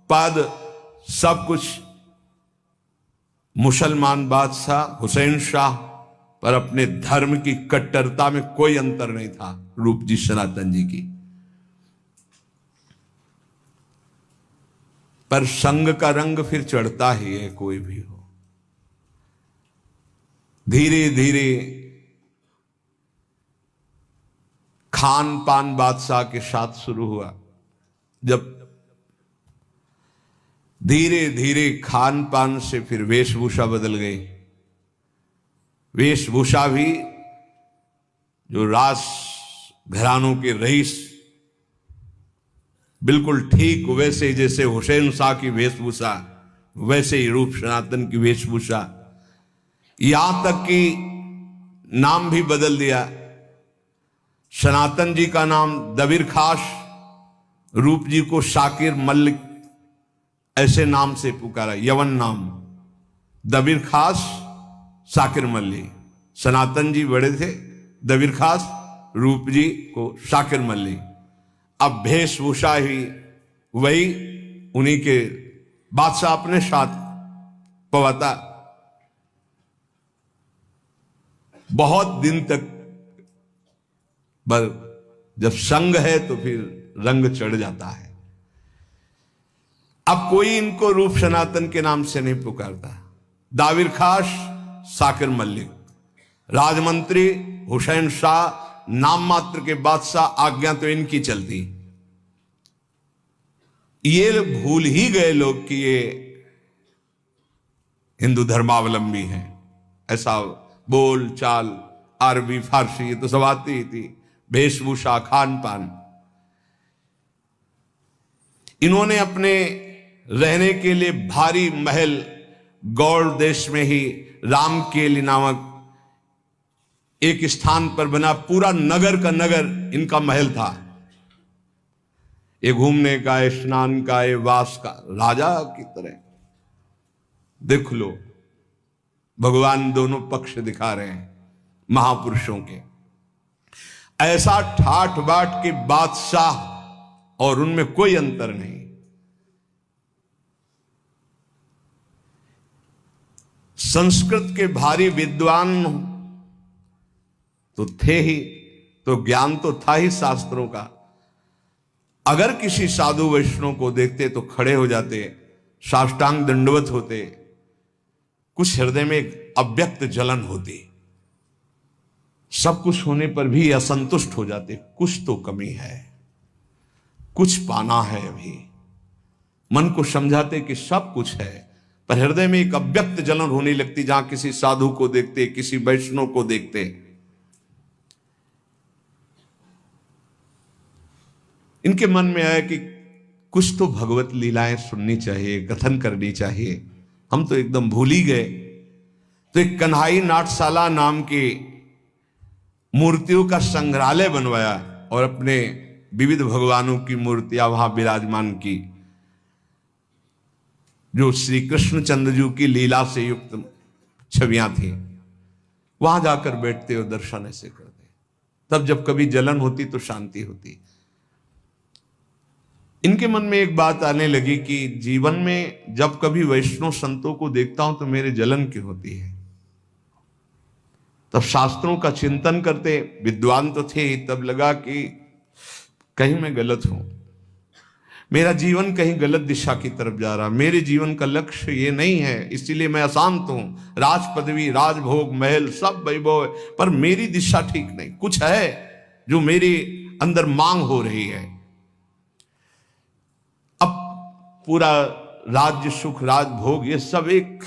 पद, सब कुछ मुसलमान बादशाह हुसैन शाह, पर अपने धर्म की कट्टरता में कोई अंतर नहीं था रूप जी सनातन जी की। पर संग का रंग फिर चढ़ता ही है, कोई भी हो। धीरे धीरे खान पान बादशाह के साथ शुरू हुआ। जब धीरे धीरे खान पान से फिर वेशभूषा बदल गई। वेशभूषा भी जो राज घरानों के रईस, बिल्कुल ठीक वैसे ही जैसे हुसैन शाह की वेशभूषा, वैसे ही रूप सनातन की वेशभूषा। यहां तक कि नाम भी बदल दिया। सनातन जी का नाम दबीर खास, रूप जी को शाकिर मल्लिक ऐसे नाम से पुकारा, यवन नाम, दबीर खास, शाकिर मल्लिक। सनातन जी बड़े थे, दबीर खास, रूप जी को शाकिर मल्लिक। अब वेशभूषा ही वही, उन्हीं के बादशाह अपने साथ पवाता। बहुत दिन तक पर जब संग है तो फिर रंग चढ़ जाता है। अब कोई इनको रूप सनातन के नाम से नहीं पुकारता। दाविर खास, साकिर मलिक, राजमंत्री हुसैन शाह, नाम मात्र के बादशाह, आज्ञा तो इनकी चलती। ये भूल ही गए लोग कि ये हिंदू धर्मावलंबी हैं। ऐसा बोल चाल, अरबी फारसी ये तो सब आती ही थी, वेशभूषा, खान पान। इन्होंने अपने रहने के लिए भारी महल गौड़ देश में ही रामकेली नामक एक स्थान पर बना, पूरा नगर का नगर इनका महल था। ये घूमने का, ये स्नान का, ये वास का, राजा की तरह। देख लो, भगवान दोनों पक्ष दिखा रहे हैं महापुरुषों के। ऐसा ठाठ बाट के बादशाह और उनमें कोई अंतर नहीं। संस्कृत के भारी विद्वान तो थे ही, तो ज्ञान तो था ही शास्त्रों का। अगर किसी साधु वैष्णव को देखते तो खड़े हो जाते, साष्टांग दंडवत होते। कुछ हृदय में एक अव्यक्त जलन होती, सब कुछ होने पर भी असंतुष्ट हो जाते। कुछ तो कमी है, कुछ पाना है। अभी मन को समझाते कि सब कुछ है, पर हृदय में एक अव्यक्त जलन होने लगती। जहां किसी साधु को देखते, किसी वैष्णव को देखते, इनके मन में आया कि कुछ तो भगवत लीलाएं सुननी चाहिए, कथन करनी चाहिए। हम तो एकदम भूल ही गए। तो एक कन्हाई नाटशाला नाम की मूर्तियों का संग्रहालय बनवाया और अपने विविध भगवानों की मूर्तियां वहां विराजमान की, जो श्री कृष्णचंद्र जी की लीला से युक्त छवियां थी। वहां जाकर बैठते और दर्शन ऐसे करते। तब जब कभी जलन होती तो शांति होती। इनके मन में एक बात आने लगी कि जीवन में जब कभी वैष्णव संतों को देखता हूं तो मेरे जलन क्यों होती है। तब शास्त्रों का चिंतन करते, विद्वान तो थे ही, तब लगा कि कहीं मैं गलत हूं, मेरा जीवन कहीं गलत दिशा की तरफ जा रहा, मेरे जीवन का लक्ष्य ये नहीं है, इसीलिए मैं अशांत हूं। राज पदवी, राजभोग, महल सब वैभव, पर मेरी दिशा ठीक नहीं। कुछ है जो मेरे अंदर मांग हो रही है। अब पूरा राज्य सुख, राजभोग, ये सब एक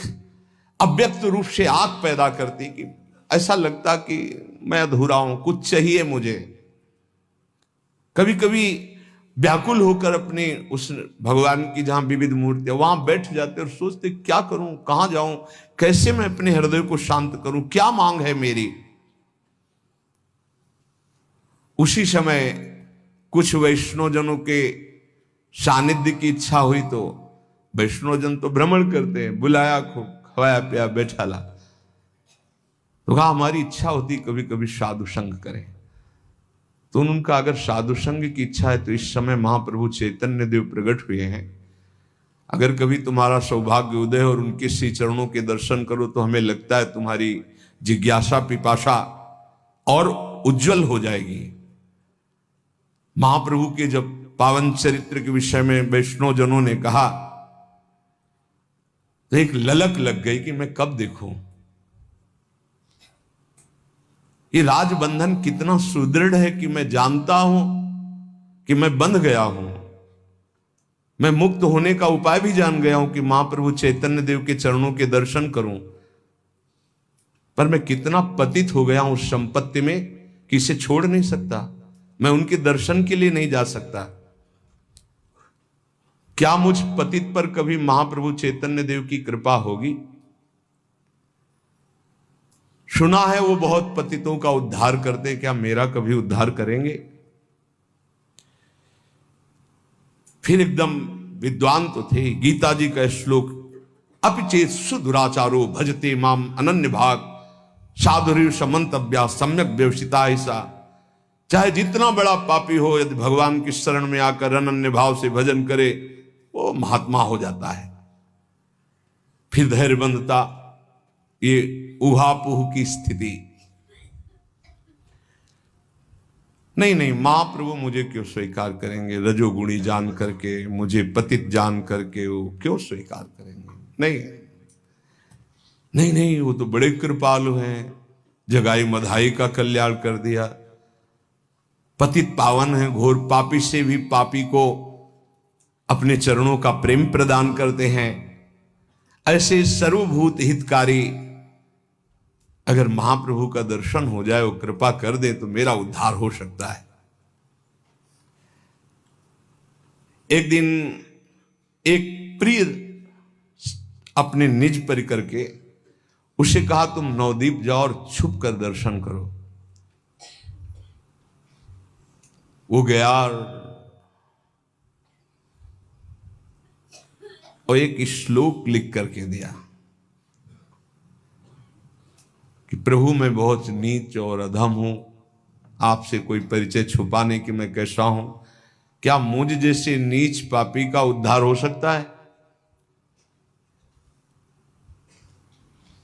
अव्यक्त रूप से आग पैदा करती कि ऐसा लगता कि मैं अधूरा हूं, कुछ चाहिए मुझे। कभी कभी व्याकुल होकर अपने उस भगवान की जहां विविध मूर्तियां, वहां बैठ जाते और सोचते क्या करूं, कहां जाऊं, कैसे मैं अपने हृदय को शांत करूं, क्या मांग है मेरी। उसी समय कुछ वैष्णवजनों के सानिध्य की इच्छा हुई तो वैष्णवजन तो भ्रमण करते हैं, बुलाया, खूब खवाया पिया, बैठा ला। तो कहा हमारी इच्छा होती कभी कभी साधु संग करें। तो उनका अगर साधु संग की इच्छा है तो इस समय महाप्रभु चैतन्य देव प्रकट हुए हैं। अगर कभी तुम्हारा सौभाग्य उदय और उनके श्री चरणों के दर्शन करो तो हमें लगता है तुम्हारी जिज्ञासा, पिपासा और उज्जवल हो जाएगी। महाप्रभु के जब पावन चरित्र के विषय में वैष्णव जनों ने कहा तो एक ललक लग गई कि मैं कब देखूं। ये राजबंधन कितना सुदृढ़ है कि मैं जानता हूं कि मैं बंध गया हूं। मैं मुक्त होने का उपाय भी जान गया हूं कि महाप्रभु चैतन्य देव के चरणों के दर्शन करूं, पर मैं कितना पतित हो गया हूं उस संपत्ति में कि इसे छोड़ नहीं सकता। मैं उनके दर्शन के लिए नहीं जा सकता। क्या मुझ पतित पर कभी महाप्रभु चैतन्य देव की कृपा होगी? सुना है वो बहुत पतितों का उद्धार करते, क्या मेरा कभी उद्धार करेंगे? फिर एकदम विद्वान तो थे। गीता जी का श्लोक, अपिचेत सुदुराचारो भजते माम अनन्य भाग साधुरी समन्तव्या सम्यक व्यवसिता ऐसा। चाहे जितना बड़ा पापी हो, यदि भगवान की शरण में आकर अनन्य भाव से भजन करे, वो महात्मा हो जाता है। फिर धैर्यबंधता, ये उहापुह की स्थिति। नहीं नहीं, महाप्रभु मुझे क्यों स्वीकार करेंगे, रजोगुणी जान करके, मुझे पतित जान करके वो क्यों स्वीकार करेंगे? नहीं नहीं नहीं, वो तो बड़े कृपालु हैं, जगाई मधाई का कल्याण कर दिया, पतित पावन है, घोर पापी से भी पापी को अपने चरणों का प्रेम प्रदान करते हैं। ऐसे सर्वभूत हितकारी अगर महाप्रभु का दर्शन हो जाए, वो कृपा कर दे, तो मेरा उद्धार हो सकता है। एक दिन एक प्रिय अपने निज परिकर के उसे कहा, तुम नवदीप जाओ और छुप कर दर्शन करो। वो गया और एक श्लोक लिख करके दिया कि प्रभु मैं बहुत नीच और अधम हूं, आपसे कोई परिचय छुपाने की मैं कैसा हूं, क्या मुझ जैसे नीच पापी का उद्धार हो सकता है?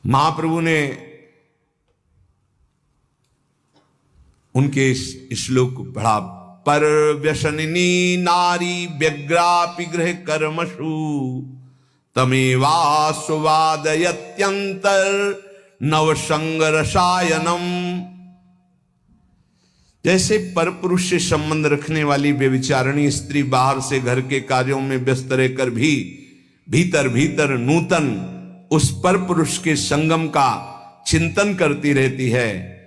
महाप्रभु ने उनके इस श्लोक को पढ़ा, पर व्यसनिनी नारी व्यग्रापि गृह कर्मसु तमेवास्वादयत्यंतर नवसंग रसायनम। जैसे परपुरुष से संबंध रखने वाली व्यभिचारिणी स्त्री बाहर से घर के कार्यों में व्यस्त रहकर भी भीतर भीतर नूतन उस परपुरुष के संगम का चिंतन करती रहती है,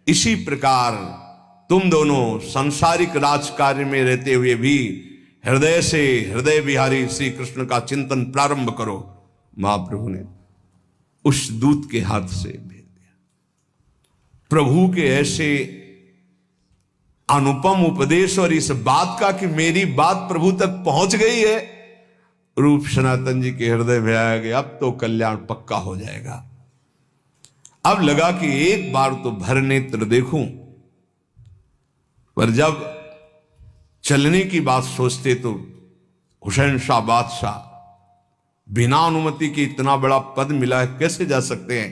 इसी प्रकार तुम दोनों सांसारिक राजकार्य में रहते हुए भी हृदय से हृदय बिहारी श्री कृष्ण का चिंतन प्रारंभ करो। महाप्रभु ने उस दूत के हाथ से भेज दिया। प्रभु के ऐसे अनुपम उपदेश और इस बात का कि मेरी बात प्रभु तक पहुंच गई है, रूप सनातन जी के हृदय में आया गया, अब तो कल्याण पक्का हो जाएगा। अब लगा कि एक बार तो भर नेत्र देखूं, पर जब चलने की बात सोचते तो हुसैन शाह बादशाह बिना अनुमति के इतना बड़ा पद मिला है, कैसे जा सकते हैं?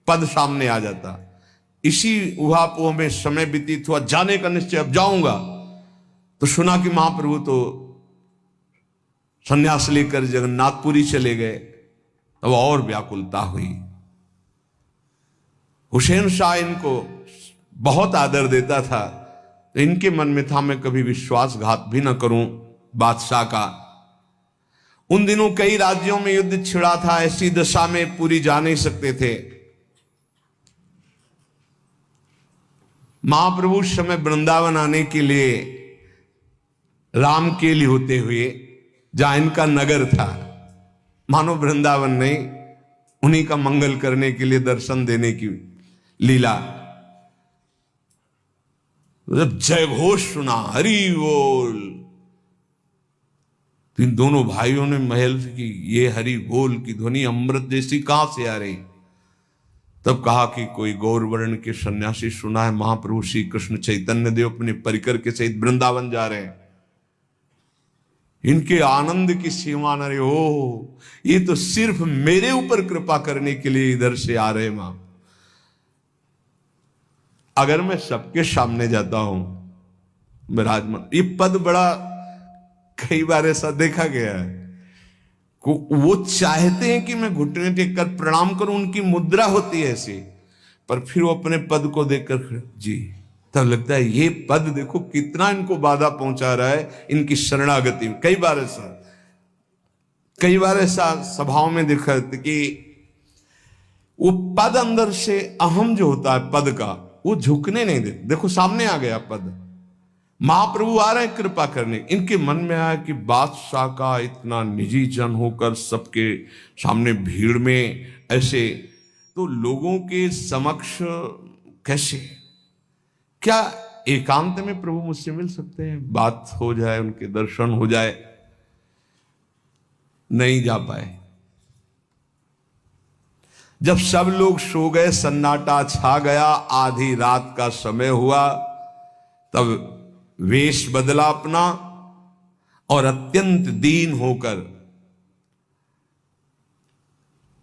पद सामने आ जाता। इसी उहापोह में समय व्यतीत हुआ, जाने का निश्चय, अब जाऊंगा। तो सुना कि महाप्रभु तो संन्यास लेकर जगन्नाथपुरी चले गए, तब और व्याकुलता हुई। हुसैन शाह इनको बहुत आदर देता था, तो इनके मन में था मैं कभी विश्वासघात भी न करूं बादशाह का। उन दिनों कई राज्यों में युद्ध छिड़ा था, ऐसी दशा में पूरी जा नहीं सकते थे। महाप्रभु उस समय वृंदावन आने के लिए रामकेली होते हुए, जहां इनका नगर था, मानो वृंदावन नहीं, उन्हीं का मंगल करने के लिए दर्शन देने की लीला। जब जय घोष सुना, हरि बोल, तो इन दोनों भाइयों ने महल की ये हरि बोल की ध्वनि अमृत जैसी कहां से आ रही? तब कहा कि कोई गौरवर्ण के सन्यासी सुना है महाप्रभु श्री कृष्ण चैतन्य देव अपने परिकर के सहित वृंदावन जा रहे हैं। इनके आनंद की सीमा न रही हो, ये तो सिर्फ मेरे ऊपर कृपा करने के लिए इधर से आ रहे मां। अगर मैं सबके सामने जाता हूं विराजमान, ये पद बड़ा कई बार ऐसा देखा गया है, वो चाहते हैं कि मैं घुटने टेक कर प्रणाम करूं, उनकी मुद्रा होती है ऐसी, पर फिर वो अपने पद को देखकर जी, तब लगता है ये पद देखो कितना इनको बाधा पहुंचा रहा है इनकी शरणागति में। कई बार ऐसा सभाओं में देखा कि वो पद अंदर से अहम जो होता है पद का, वो झुकने नहीं देते। देखो सामने आ गया पद, महाप्रभु आ रहे हैं कृपा करने। इनके मन में आया कि बादशाह का इतना निजी जन होकर सबके सामने भीड़ में ऐसे, तो लोगों के समक्ष कैसे, क्या एकांत में प्रभु मुझसे मिल सकते हैं, बात हो जाए, उनके दर्शन हो जाए? नहीं जा पाए। जब सब लोग सो गए, सन्नाटा छा गया, आधी रात का समय हुआ, तब वेश बदला अपना और अत्यंत दीन होकर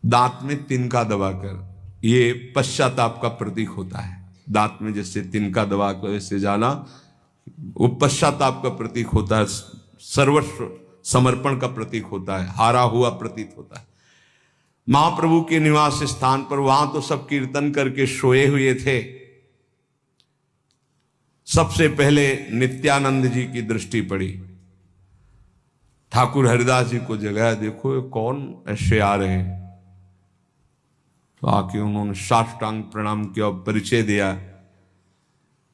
दांत में तिनका दबाकर, ये पश्चाताप का प्रतीक होता है, दांत में जैसे तिनका दबा कर ऐसे जाना, वो पश्चाताप का प्रतीक होता है, सर्वस्व समर्पण का प्रतीक होता है, हारा हुआ प्रतीत होता है। महाप्रभु के निवास स्थान पर वहां तो सब कीर्तन करके सोए हुए थे। सबसे पहले नित्यानंद जी की दृष्टि पड़ी। ठाकुर हरिदास जी को जगाया, देखो ये कौन ऐसे आ रहे हैं। तो आके उन्होंने साष्टांग प्रणाम किया, परिचय दिया।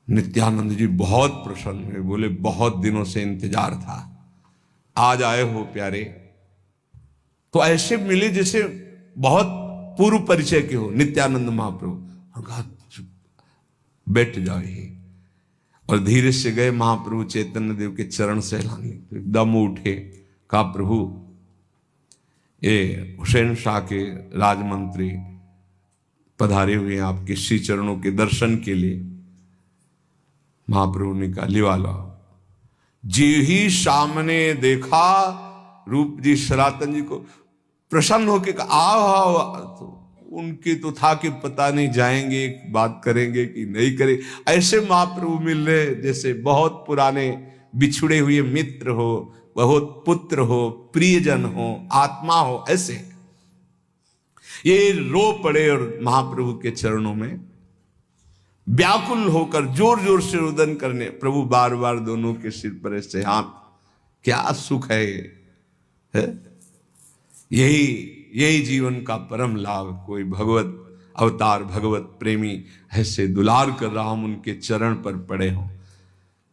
नित्यानंद जी बहुत प्रसन्न हुए, बोले बहुत दिनों से इंतजार था, आज आए हो प्यारे। तो ऐसे मिले जैसे बहुत पूर्व परिचय के हो नित्यानंद महाप्रभु। और कहा बैठ जाओ ही, और धीरे से गए महाप्रभु चैतन्य देव के चरण से हिलाने, तो एकदम उठे। कहा प्रभु ये हुसैन शाह के राजमंत्री पधारे हुए हैं आपके श्री चरणों के दर्शन के लिए। महाप्रभु ने कहा लिवा लो। जी ही सामने देखा रूप जी सनातन जी को प्रसन्न होके कहा आओ। तो उनके तो था कि पता नहीं जाएंगे बात करेंगे कि नहीं करें। ऐसे महाप्रभु मिल रहे जैसे बहुत पुराने बिछुड़े हुए मित्र हो, बहुत पुत्र हो, प्रियजन हो, आत्मा हो। ऐसे ये रो पड़े और महाप्रभु के चरणों में व्याकुल होकर जोर जोर से रुदन करने। प्रभु बार बार दोनों के सिर पर ऐसे हाथ, क्या सुख है ये, यही जीवन का परम लाभ। कोई भगवत अवतार, भगवत प्रेमी ऐसे दुलार कर रहा, हम उनके चरण पर पड़े हों।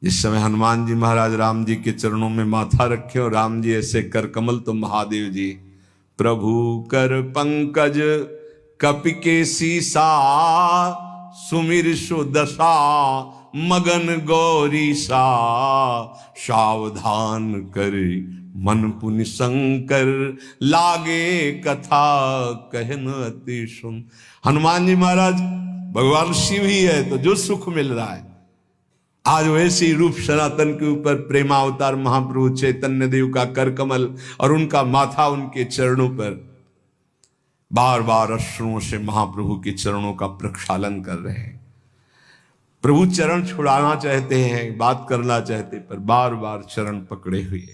जिस समय हनुमान जी महाराज राम जी के चरणों में माथा रखे और राम जी ऐसे कर कमल, तो महादेव जी प्रभु कर पंकज कपि के सीसा, सुमिर सुदशा मगन गौरी सा, सावधान कर मन पुनि शंकर, लागे कथा कहन अति सुन। हनुमान जी महाराज भगवान शिव ही है, तो जो सुख मिल रहा है आज वैसे ही रूप सनातन के ऊपर प्रेमावतार महाप्रभु चैतन्य देव का कर कमल और उनका माथा उनके चरणों पर बार बार अश्रुओं से महाप्रभु के चरणों का प्रक्षालन कर रहे हैं। प्रभु चरण छुड़ाना चाहते हैं, बात करना चाहते, पर बार बार चरण पकड़े हुए।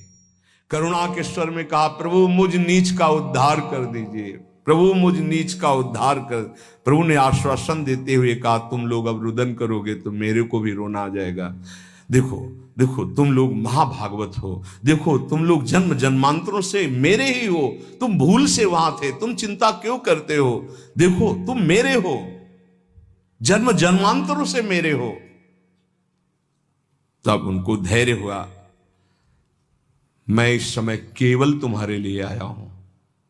करुणा के स्वर में कहा प्रभु मुझ नीच का उद्धार कर दीजिए, प्रभु मुझ नीच का उद्धार कर। प्रभु ने आश्वासन देते हुए कहा तुम लोग अब रुदन करोगे तो मेरे को भी रोना आ जाएगा। देखो देखो तुम लोग महाभागवत हो, देखो तुम लोग जन्म जन्मांतरों से मेरे ही हो, तुम भूल से वहां थे, तुम चिंता क्यों करते हो, देखो तुम मेरे हो, जन्म जन्मांतरों से मेरे हो। तब उनको धैर्य हुआ, मैं इस समय केवल तुम्हारे लिए आया हूं।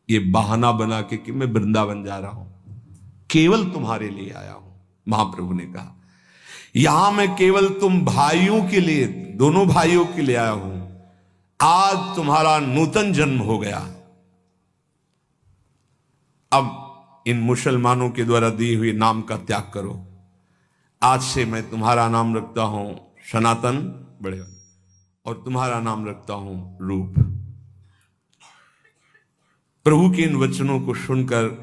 ये बहाना बना के कि मैं वृंदावन जा रहा हूं, केवल तुम्हारे लिए आया हूं। महाप्रभु ने कहा यहां मैं केवल तुम भाइयों के लिए, दोनों भाइयों के लिए आया हूं। आज तुम्हारा नूतन जन्म हो गया, अब इन मुसलमानों के द्वारा दिए हुए नाम का त्याग करो। आज से मैं तुम्हारा नाम रखता हूं सनातन बड़े, और तुम्हारा नाम रखता हूं रूप। प्रभु के इन वचनों को सुनकर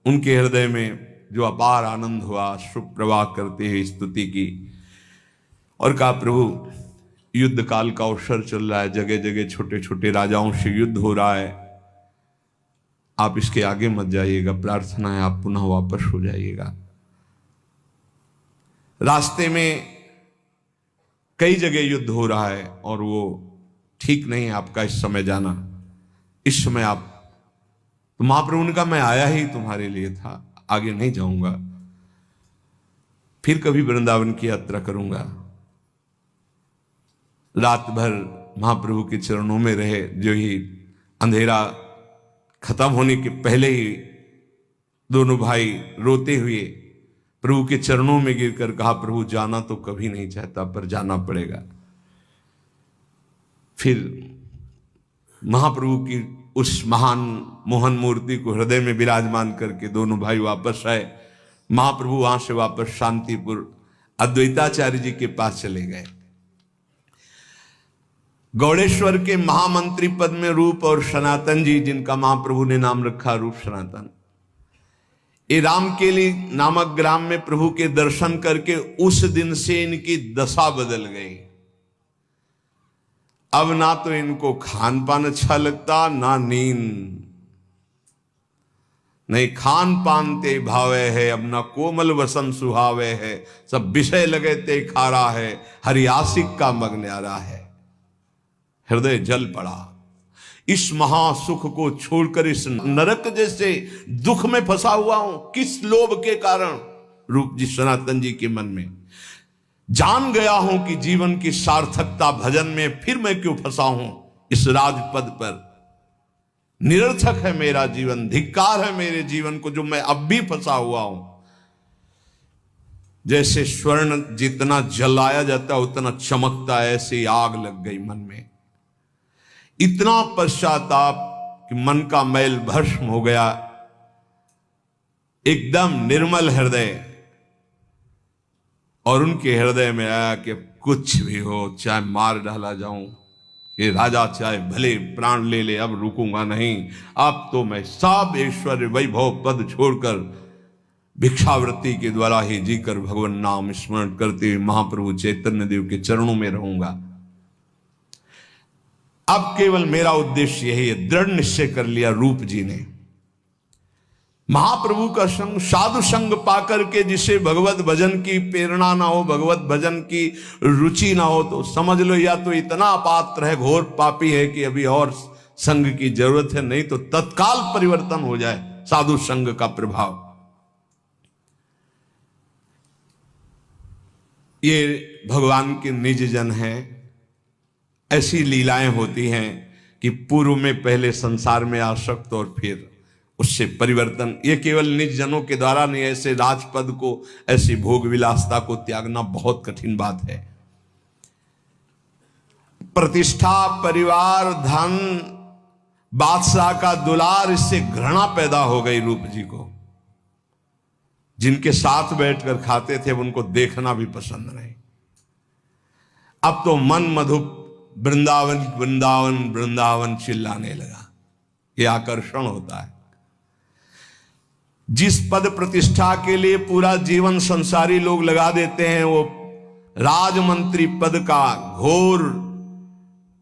उनके हृदय में जो अपार आनंद हुआ, सुप्रवाह करते हुए स्तुति की और कहा प्रभु युद्ध काल का अवसर चल रहा है, जगह जगह छोटे छोटे राजाओं से युद्ध हो रहा है, आप इसके आगे मत जाइएगा, प्रार्थना है आप पुनः वापस हो जाइएगा। रास्ते में कई जगह युद्ध हो रहा है और वो ठीक नहीं है आपका इस समय जाना, इस समय आप। तो महाप्रभु ने कहा मैं आया ही तुम्हारे लिए था, आगे नहीं जाऊंगा, फिर कभी वृंदावन की यात्रा करूंगा। रात भर महाप्रभु के चरणों में रहे, जो ही अंधेरा खत्म होने के पहले ही दोनों भाई रोते हुए प्रभु के चरणों में गिरकर कहा प्रभु जाना तो कभी नहीं चाहता पर जाना पड़ेगा। फिर महाप्रभु की उस महान मोहन मूर्ति को हृदय में विराजमान करके दोनों भाई वापस आए। महाप्रभु वहां से वापस शांतिपुर अद्वैताचार्य जी के पास चले गए। गौड़ेश्वर के महामंत्री पद में रूप और सनातन जी, जिनका महाप्रभु ने नाम रखा रूप सनातन, ये रामकेली नामक ग्राम में प्रभु के दर्शन करके उस दिन से इनकी दशा बदल गई। अब ना तो इनको खान पान अच्छा लगता ना नींद, नहीं खान पान ते भावे है, अब ना कोमल वसन सुहावे है, सब विषय लगे ते खारा है, हरि आशिक का मग न्यारा है। हृदय जल पड़ा, इस महासुख को छोड़कर इस नरक जैसे दुख में फंसा हुआ हूं, किस लोभ के कारण? रूप जी सनातन जी के मन में जान गया हूं कि जीवन की सार्थकता भजन में, फिर मैं क्यों फंसा हूं इस राजपद पर? निरर्थक है मेरा जीवन, धिक्कार है मेरे जीवन को जो मैं अब भी फंसा हुआ हूं। जैसे स्वर्ण जितना जलाया जाता है उतना चमकता है, ऐसी आग लग गई मन में। इतना पश्चाताप कि मन का मैल भस्म हो गया, एकदम निर्मल हृदय। और उनके हृदय में आया कि कुछ भी हो, चाहे मार डाला जाऊं, ये राजा चाहे भले प्राण ले ले, अब रुकूंगा नहीं। अब तो मैं सब ऐश्वर्य वैभव पद छोड़कर भिक्षावृत्ति के द्वारा ही जीकर भगवान नाम स्मरण करते हुए महाप्रभु चैतन्य देव के चरणों में रहूंगा। अब केवल मेरा उद्देश्य यही है, दृढ़ निश्चय कर लिया रूप जी ने। महाप्रभु का संग, साधु संग पाकर के जिसे भगवत भजन की प्रेरणा ना हो, भगवत भजन की रुचि ना हो, तो समझ लो या तो इतना अपात्र है, घोर पापी है कि अभी और संग की जरूरत है, नहीं तो तत्काल परिवर्तन हो जाए साधु संग का प्रभाव। ये भगवान के निज जन हैं, ऐसी लीलाएं होती हैं कि पूर्व में पहले संसार में आसक्त और फिर उससे परिवर्तन। ये केवल निज जनों के द्वारा नहीं, ऐसे राजपद को, ऐसी भोग विलासता को त्यागना बहुत कठिन बात है। प्रतिष्ठा, परिवार, धन, बादशाह का दुलार, इससे घृणा पैदा हो गई रूप जी को। जिनके साथ बैठकर खाते थे उनको देखना भी पसंद नहीं। अब तो मन मधुप वृंदावन वृंदावन वृंदावन चिल्लाने लगा। यह आकर्षण होता है। जिस पद प्रतिष्ठा के लिए पूरा जीवन संसारी लोग लगा देते हैं, वो राजमंत्री पद का घोर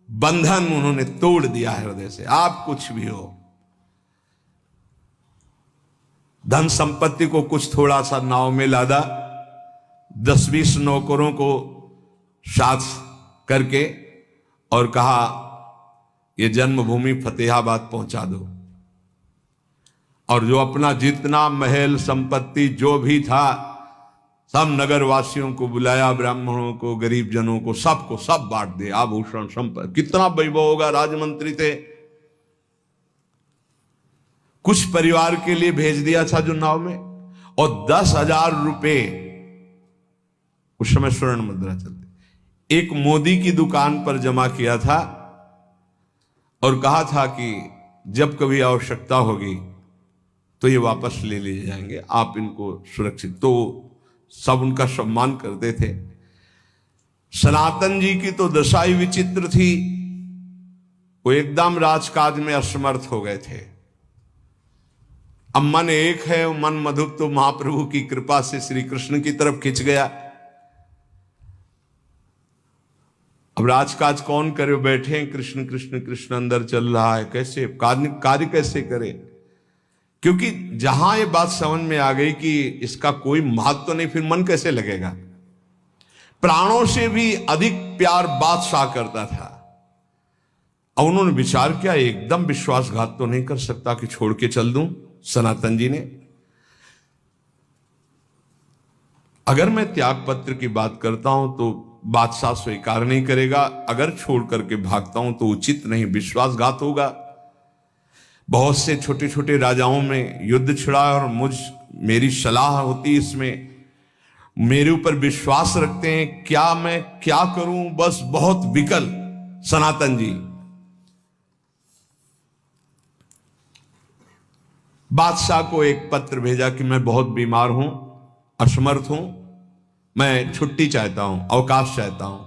बंधन उन्होंने तोड़ दिया हृदय से। आप कुछ भी हो, धन संपत्ति को कुछ थोड़ा सा नाव में लादा, 10-20 नौकरों को साथ करके और कहा ये जन्मभूमि फतेहाबाद पहुंचा दो, और जो अपना जितना महल संपत्ति जो भी था सब नगर वासियों को बुलाया, ब्राह्मणों को, गरीब जनों को, सबको सब बांट दे। आभूषण संपत्ति, कितना वैभव होगा, राजमंत्री थे। कुछ परिवार के लिए भेज दिया था जो नाव में, और 10,000 रुपए, उस समय स्वर्ण मुद्रा चलती, एक मोदी की दुकान पर जमा किया था और कहा था कि जब कभी आवश्यकता होगी तो ये वापस ले लिए जाएंगे, आप इनको सुरक्षित। तो सब उनका सम्मान करते थे। सनातन जी की तो दशा ही विचित्र थी, वो एकदम राजकाज में असमर्थ हो गए थे। अब मन एक है, मन मधुप तो महाप्रभु की कृपा से श्री कृष्ण की तरफ खिंच गया। अब राजकाज कौन करे, बैठे कृष्ण कृष्ण कृष्ण अंदर चल रहा है, कैसे कार्य कैसे करे? क्योंकि जहां ये बात समझ में आ गई कि इसका कोई महत्व तो नहीं, फिर मन कैसे लगेगा? प्राणों से भी अधिक प्यार बादशाह करता था। और उन्होंने विचार किया, एकदम विश्वासघात तो नहीं कर सकता कि छोड़ के चल दूं। सनातन जी ने, अगर मैं त्याग पत्र की बात करता हूं तो बादशाह स्वीकार नहीं करेगा, अगर छोड़ करके भागता हूं तो उचित नहीं, विश्वासघात होगा। बहुत से छोटे छोटे राजाओं में युद्ध छिड़ा, और मेरी सलाह होती इसमें, मेरे ऊपर विश्वास रखते हैं, क्या मैं क्या करूं, बस बहुत विकल। सनातन जी बादशाह को एक पत्र भेजा कि मैं बहुत बीमार हूं, असमर्थ हूं, मैं छुट्टी चाहता हूं, अवकाश चाहता हूं।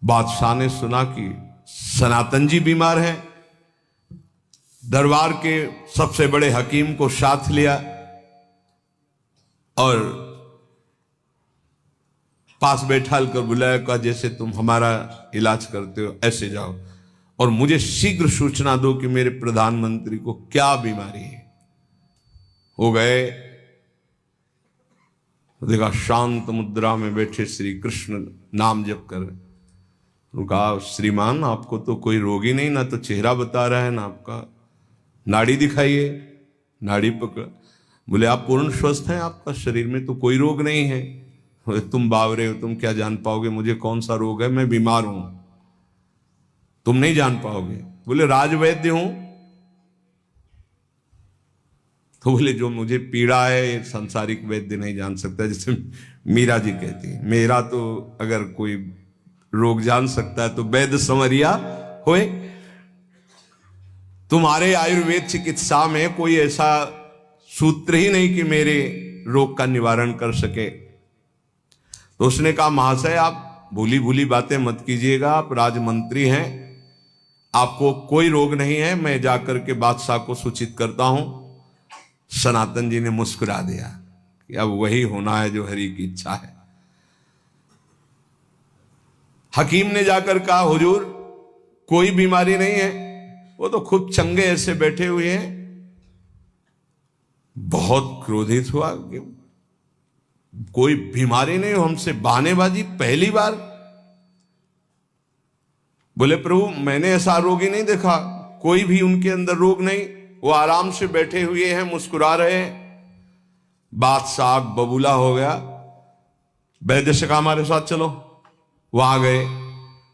बादशाह ने सुना कि सनातन जी बीमार हैं, दरबार के सबसे बड़े हकीम को साथ लिया और पास बैठा कर बुलाया, कहा जैसे तुम हमारा इलाज करते हो ऐसे जाओ और मुझे शीघ्र सूचना दो कि मेरे प्रधानमंत्री को क्या बीमारी है। हो गए, देखा शांत मुद्रा में बैठे श्री कृष्ण नाम जप कर। कहा श्रीमान आपको तो कोई रोग ही नहीं, ना तो चेहरा बता रहा है ना आपका, नाड़ी दिखाइए। नाड़ी पकड़, बोले आप पूर्ण स्वस्थ हैं, आपका शरीर में तो कोई रोग नहीं है। बोले तुम बावरे हो, तुम क्या जान पाओगे मुझे कौन सा रोग है, मैं बीमार हूं, तुम नहीं जान पाओगे। बोले राजवैद्य हूं। तो बोले जो मुझे पीड़ा है सांसारिक वैद्य नहीं जान सकता, जैसे मीरा जी कहती है, मेरा तो अगर कोई रोग जान सकता है तो वैद्य संवरिया होए। तुम्हारे आयुर्वेद चिकित्सा में कोई ऐसा सूत्र ही नहीं कि मेरे रोग का निवारण कर सके। तो उसने कहा महाशय आप भूली भूली बातें मत कीजिएगा, आप राजमंत्री हैं, आपको कोई रोग नहीं है, मैं जाकर के बादशाह को सूचित करता हूं। सनातन जी ने मुस्कुरा दिया कि अब वही होना है जो हरि की इच्छा है। हकीम ने जाकर कहा हुजूर कोई बीमारी नहीं है, वो तो खुद चंगे ऐसे बैठे हुए हैं। बहुत क्रोधित हुआ कि कोई बीमारी नहीं, हमसे बहानेबाजी पहली बार। बोले प्रभु मैंने ऐसा रोग ही नहीं देखा, कोई भी उनके अंदर रोग नहीं, वो आराम से बैठे हुए हैं, मुस्कुरा रहे हैं। बादशाह बबूला हो गया, वैद्य से कहा हमारे साथ चलो। वहां गए,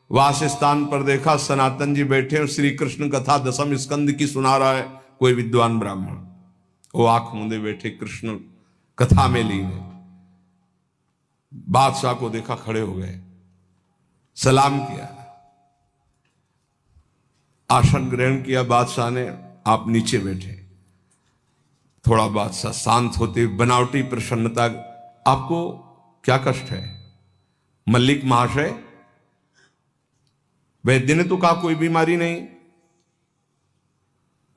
वास स्थान पर देखा सनातन जी बैठे हैं, श्री कृष्ण कथा दसम स्कंद की सुना रहा है कोई विद्वान ब्राह्मण। वो आंख मूंदे बैठे कृष्ण कथा में लीन है। बादशाह को देखा, खड़े हो गए, सलाम किया, आसन ग्रहण किया। बादशाह ने आप नीचे बैठे। थोड़ा बादशाह शांत होते, बनावटी प्रसन्नता, आपको क्या कष्ट है? मल्लिक महाशय, वैद्य ने तो कहा कोई बीमारी नहीं।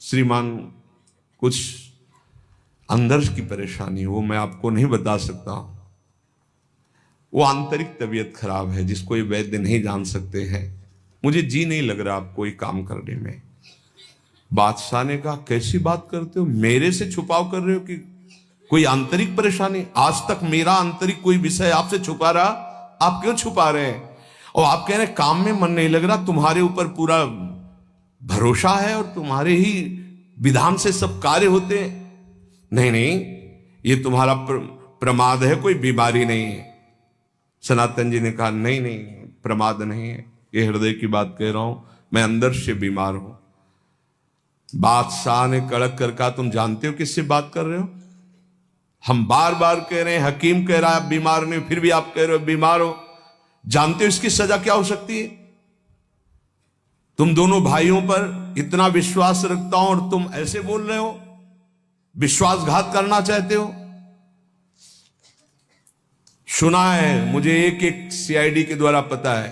श्रीमान कुछ अंदर की परेशानी, वो मैं आपको नहीं बता सकता, वो आंतरिक तबीयत खराब है जिसको ये वैद्य नहीं जान सकते हैं, मुझे जी नहीं लग रहा आप कोई काम करने में। बादशाह ने कहा कैसी बात करते हो, मेरे से छुपाव कर रहे हो कि कोई आंतरिक परेशानी? आज तक मेरा आंतरिक कोई विषय आपसे छुपा रहा, आप क्यों छुपा रहे हैं? और आप कह रहे हैं काम में मन नहीं लग रहा, तुम्हारे ऊपर पूरा भरोसा है और तुम्हारे ही विधान से सब कार्य होते हैं। नहीं नहीं, ये तुम्हारा प्रमाद है, कोई बीमारी नहीं है। सनातन जी ने कहा नहीं नहीं, प्रमाद नहीं है, ये हृदय की बात कह रहा हूं, मैं अंदर से बीमार हूं। बादशाह ने कड़क कर कहा तुम जानते हो किससे बात कर रहे हो? हम बार बार कह रहे हैं, हकीम कह रहा है आप बीमार नहीं, फिर भी आप कह रहे हो बीमार हो। जानते हो इसकी सजा क्या हो सकती है? तुम दोनों भाइयों पर इतना विश्वास रखता हूं और तुम ऐसे बोल रहे हो, विश्वासघात करना चाहते हो। सुना है, मुझे एक एक सीआईडी के द्वारा पता है,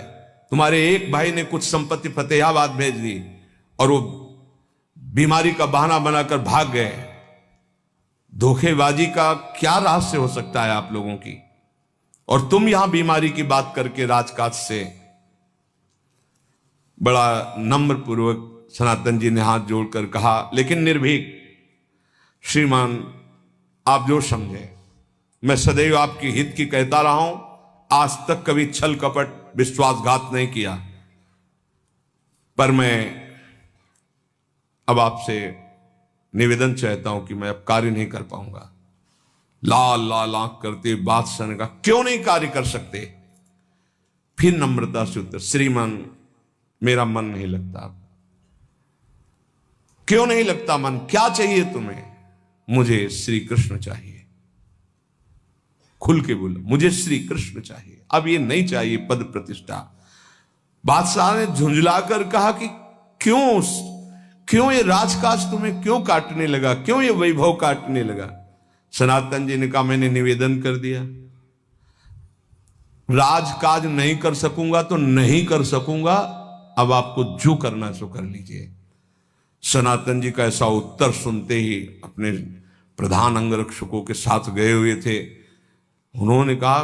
तुम्हारे एक भाई ने कुछ संपत्ति फतेहाबाद भेज दी और वो बीमारी का बहाना बनाकर भाग गए। धोखेबाजी का क्या रहस्य हो सकता है आप लोगों की? और तुम यहां बीमारी की बात करके राजकाज से। बड़ा नम्र पूर्वक सनातन जी ने हाथ जोड़कर कहा, लेकिन निर्भीक श्रीमान आप जो समझे, मैं सदैव आपकी हित की कहता रहा हूं, आज तक कभी छल कपट विश्वासघात नहीं किया, पर मैं अब आपसे निवेदन चाहता हूं कि मैं अब कार्य नहीं कर पाऊंगा। लाल लाल आंख करते बादशाह ने कहा क्यों नहीं कार्य कर सकते? फिर नम्रता से उत्तर, श्रीमान मेरा मन नहीं लगता। क्यों नहीं लगता मन? क्या चाहिए तुम्हें? मुझे श्री कृष्ण चाहिए। खुल के बोलो, मुझे श्री कृष्ण चाहिए, अब ये नहीं चाहिए पद प्रतिष्ठा। बादशाह ने झुंझलाकर कहा कि क्यों ये राजकाज तुम्हें क्यों काटने लगा, क्यों ये वैभव काटने लगा? सनातन जी ने कहा मैंने निवेदन कर दिया, राजकाज नहीं कर सकूंगा तो नहीं कर सकूंगा, अब आपको जो करना सो कर लीजिए। सनातन जी का ऐसा उत्तर सुनते ही अपने प्रधान अंगरक्षकों के साथ गए हुए थे, उन्होंने कहा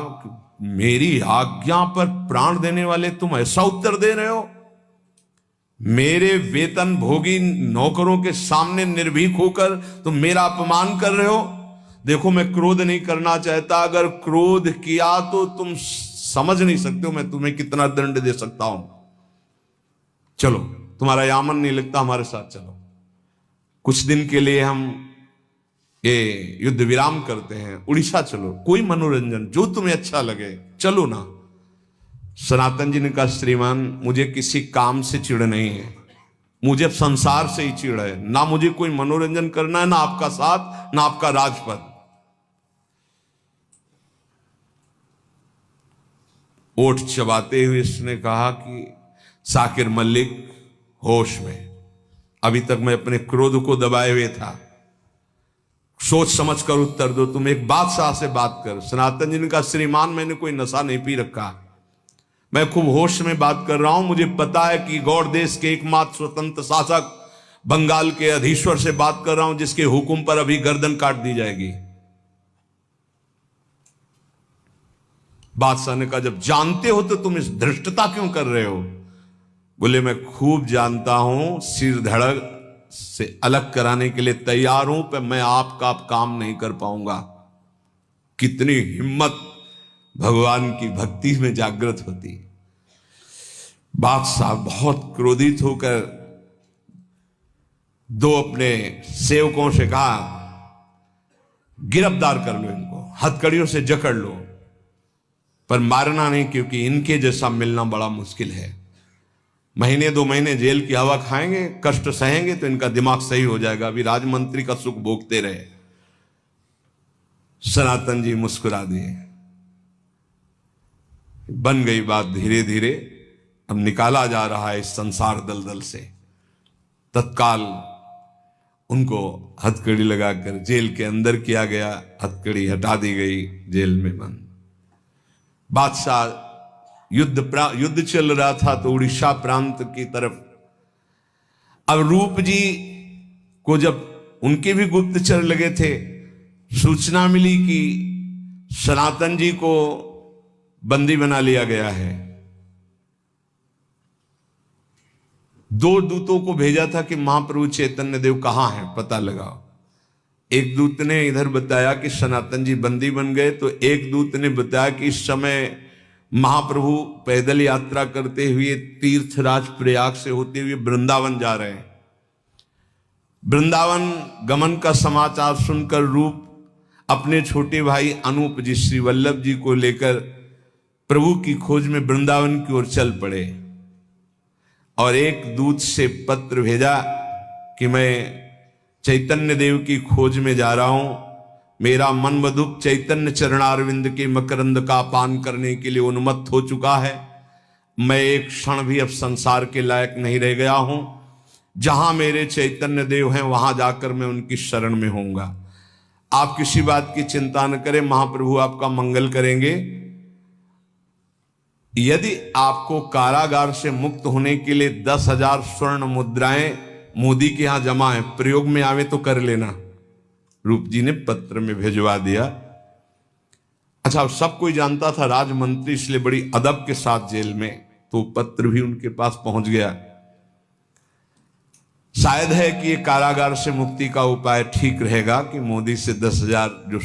मेरी आज्ञा पर प्राण देने वाले तुम ऐसा उत्तर दे रहे हो? मेरे वेतन भोगी नौकरों के सामने निर्भीक होकर तुम मेरा अपमान कर रहे हो? देखो, मैं क्रोध नहीं करना चाहता, अगर क्रोध किया तो तुम समझ नहीं सकते हो मैं तुम्हें कितना दंड दे सकता हूं। चलो, तुम्हारा यामन नहीं लगता, हमारे साथ चलो, कुछ दिन के लिए हम ये युद्ध विराम करते हैं, उड़ीसा चलो, कोई मनोरंजन जो तुम्हें अच्छा लगे, चलो ना। सनातन जी ने कहा, श्रीमान, मुझे किसी काम से चिढ़ नहीं है, मुझे अब संसार से ही चिढ़ है, ना मुझे कोई मनोरंजन करना है, ना आपका साथ, ना आपका राजपद। ओठ चबाते हुए इसने कहा कि साकिर मलिक, होश में, अभी तक मैं अपने क्रोध को दबाए हुए था, सोच समझ कर उत्तर दो, तुम एक बादशाह से बात कर। सनातन जी ने कहा, श्रीमान, मैंने कोई नशा नहीं पी रखा, मैं खूब होश में बात कर रहा हूं, मुझे पता है कि गौड़ देश के एकमात्र स्वतंत्र शासक बंगाल के अधीश्वर से बात कर रहा हूं, जिसके हुक्म पर अभी गर्दन काट दी जाएगी। बादशाह ने कहा, जब जानते हो तो तुम इस धृष्टता क्यों कर रहे हो? बोले, मैं खूब जानता हूं, सिर धड़क से अलग कराने के लिए तैयार हूं, पर मैं आपका अब काम नहीं कर पाऊंगा। कितनी हिम्मत भगवान की भक्ति में जागृत होती। बादशाह बहुत क्रोधित होकर दो अपने सेवकों से कहा, गिरफ्तार कर लो इनको, हथकड़ियों से जकड़ लो, पर मारना नहीं, क्योंकि इनके जैसा मिलना बड़ा मुश्किल है। महीने 2 महीने जेल की हवा खाएंगे, कष्ट सहेंगे तो इनका दिमाग सही हो जाएगा, अभी राजमंत्री का सुख भोगते रहे। सनातन जी मुस्कुरा दिए। बन गई बात धीरे धीरे, अब निकाला जा रहा है इस संसार दलदल से। तत्काल उनको हथकड़ी लगाकर जेल के अंदर किया गया, हथकड़ी हटा दी गई, जेल में बंद। बादशाह युद्ध चल रहा था तो उड़ीसा प्रांत की तरफ, अब रूप जी को जब उनके भी गुप्तचर लगे थे, सूचना मिली कि सनातन जी को बंदी बना लिया गया है। 2 दूतों को भेजा था कि महाप्रभु चैतन्य देव कहां हैं, पता लगाओ। एक दूत ने इधर बताया कि सनातन जी बंदी बन गए, तो एक दूत ने बताया कि इस समय महाप्रभु पैदल यात्रा करते हुए तीर्थराज प्रयाग से होते हुए वृंदावन जा रहे हैं। वृंदावन गमन का समाचार सुनकर रूप अपने छोटे भाई अनूप जी, श्री वल्लभ जी को लेकर प्रभु की खोज में वृंदावन की ओर चल पड़े, और एक दूत से पत्र भेजा कि मैं चैतन्य देव की खोज में जा रहा हूं, मेरा मन मधुप चैतन्य चरणारविंद के मकरंद का पान करने के लिए उन्मत्त हो चुका है, मैं एक क्षण भी अब संसार के लायक नहीं रह गया हूं, जहां मेरे चैतन्य देव हैं वहां जाकर मैं उनकी शरण में होऊंगा। आप किसी बात की चिंता न करें, महाप्रभु आपका मंगल करेंगे। यदि आपको कारागार से मुक्त होने के लिए 10,000 स्वर्ण मुद्राएं मोदी के यहां जमा है, प्रयोग में आवे तो कर लेना। रूप जी ने पत्र में भिजवा दिया। अच्छा, सब कोई जानता था राजमंत्री, इसलिए बड़ी अदब के साथ जेल में, तो पत्र भी उनके पास पहुंच गया। शायद है कि ये कारागार से मुक्ति का उपाय ठीक रहेगा कि मोदी से 10,000 जो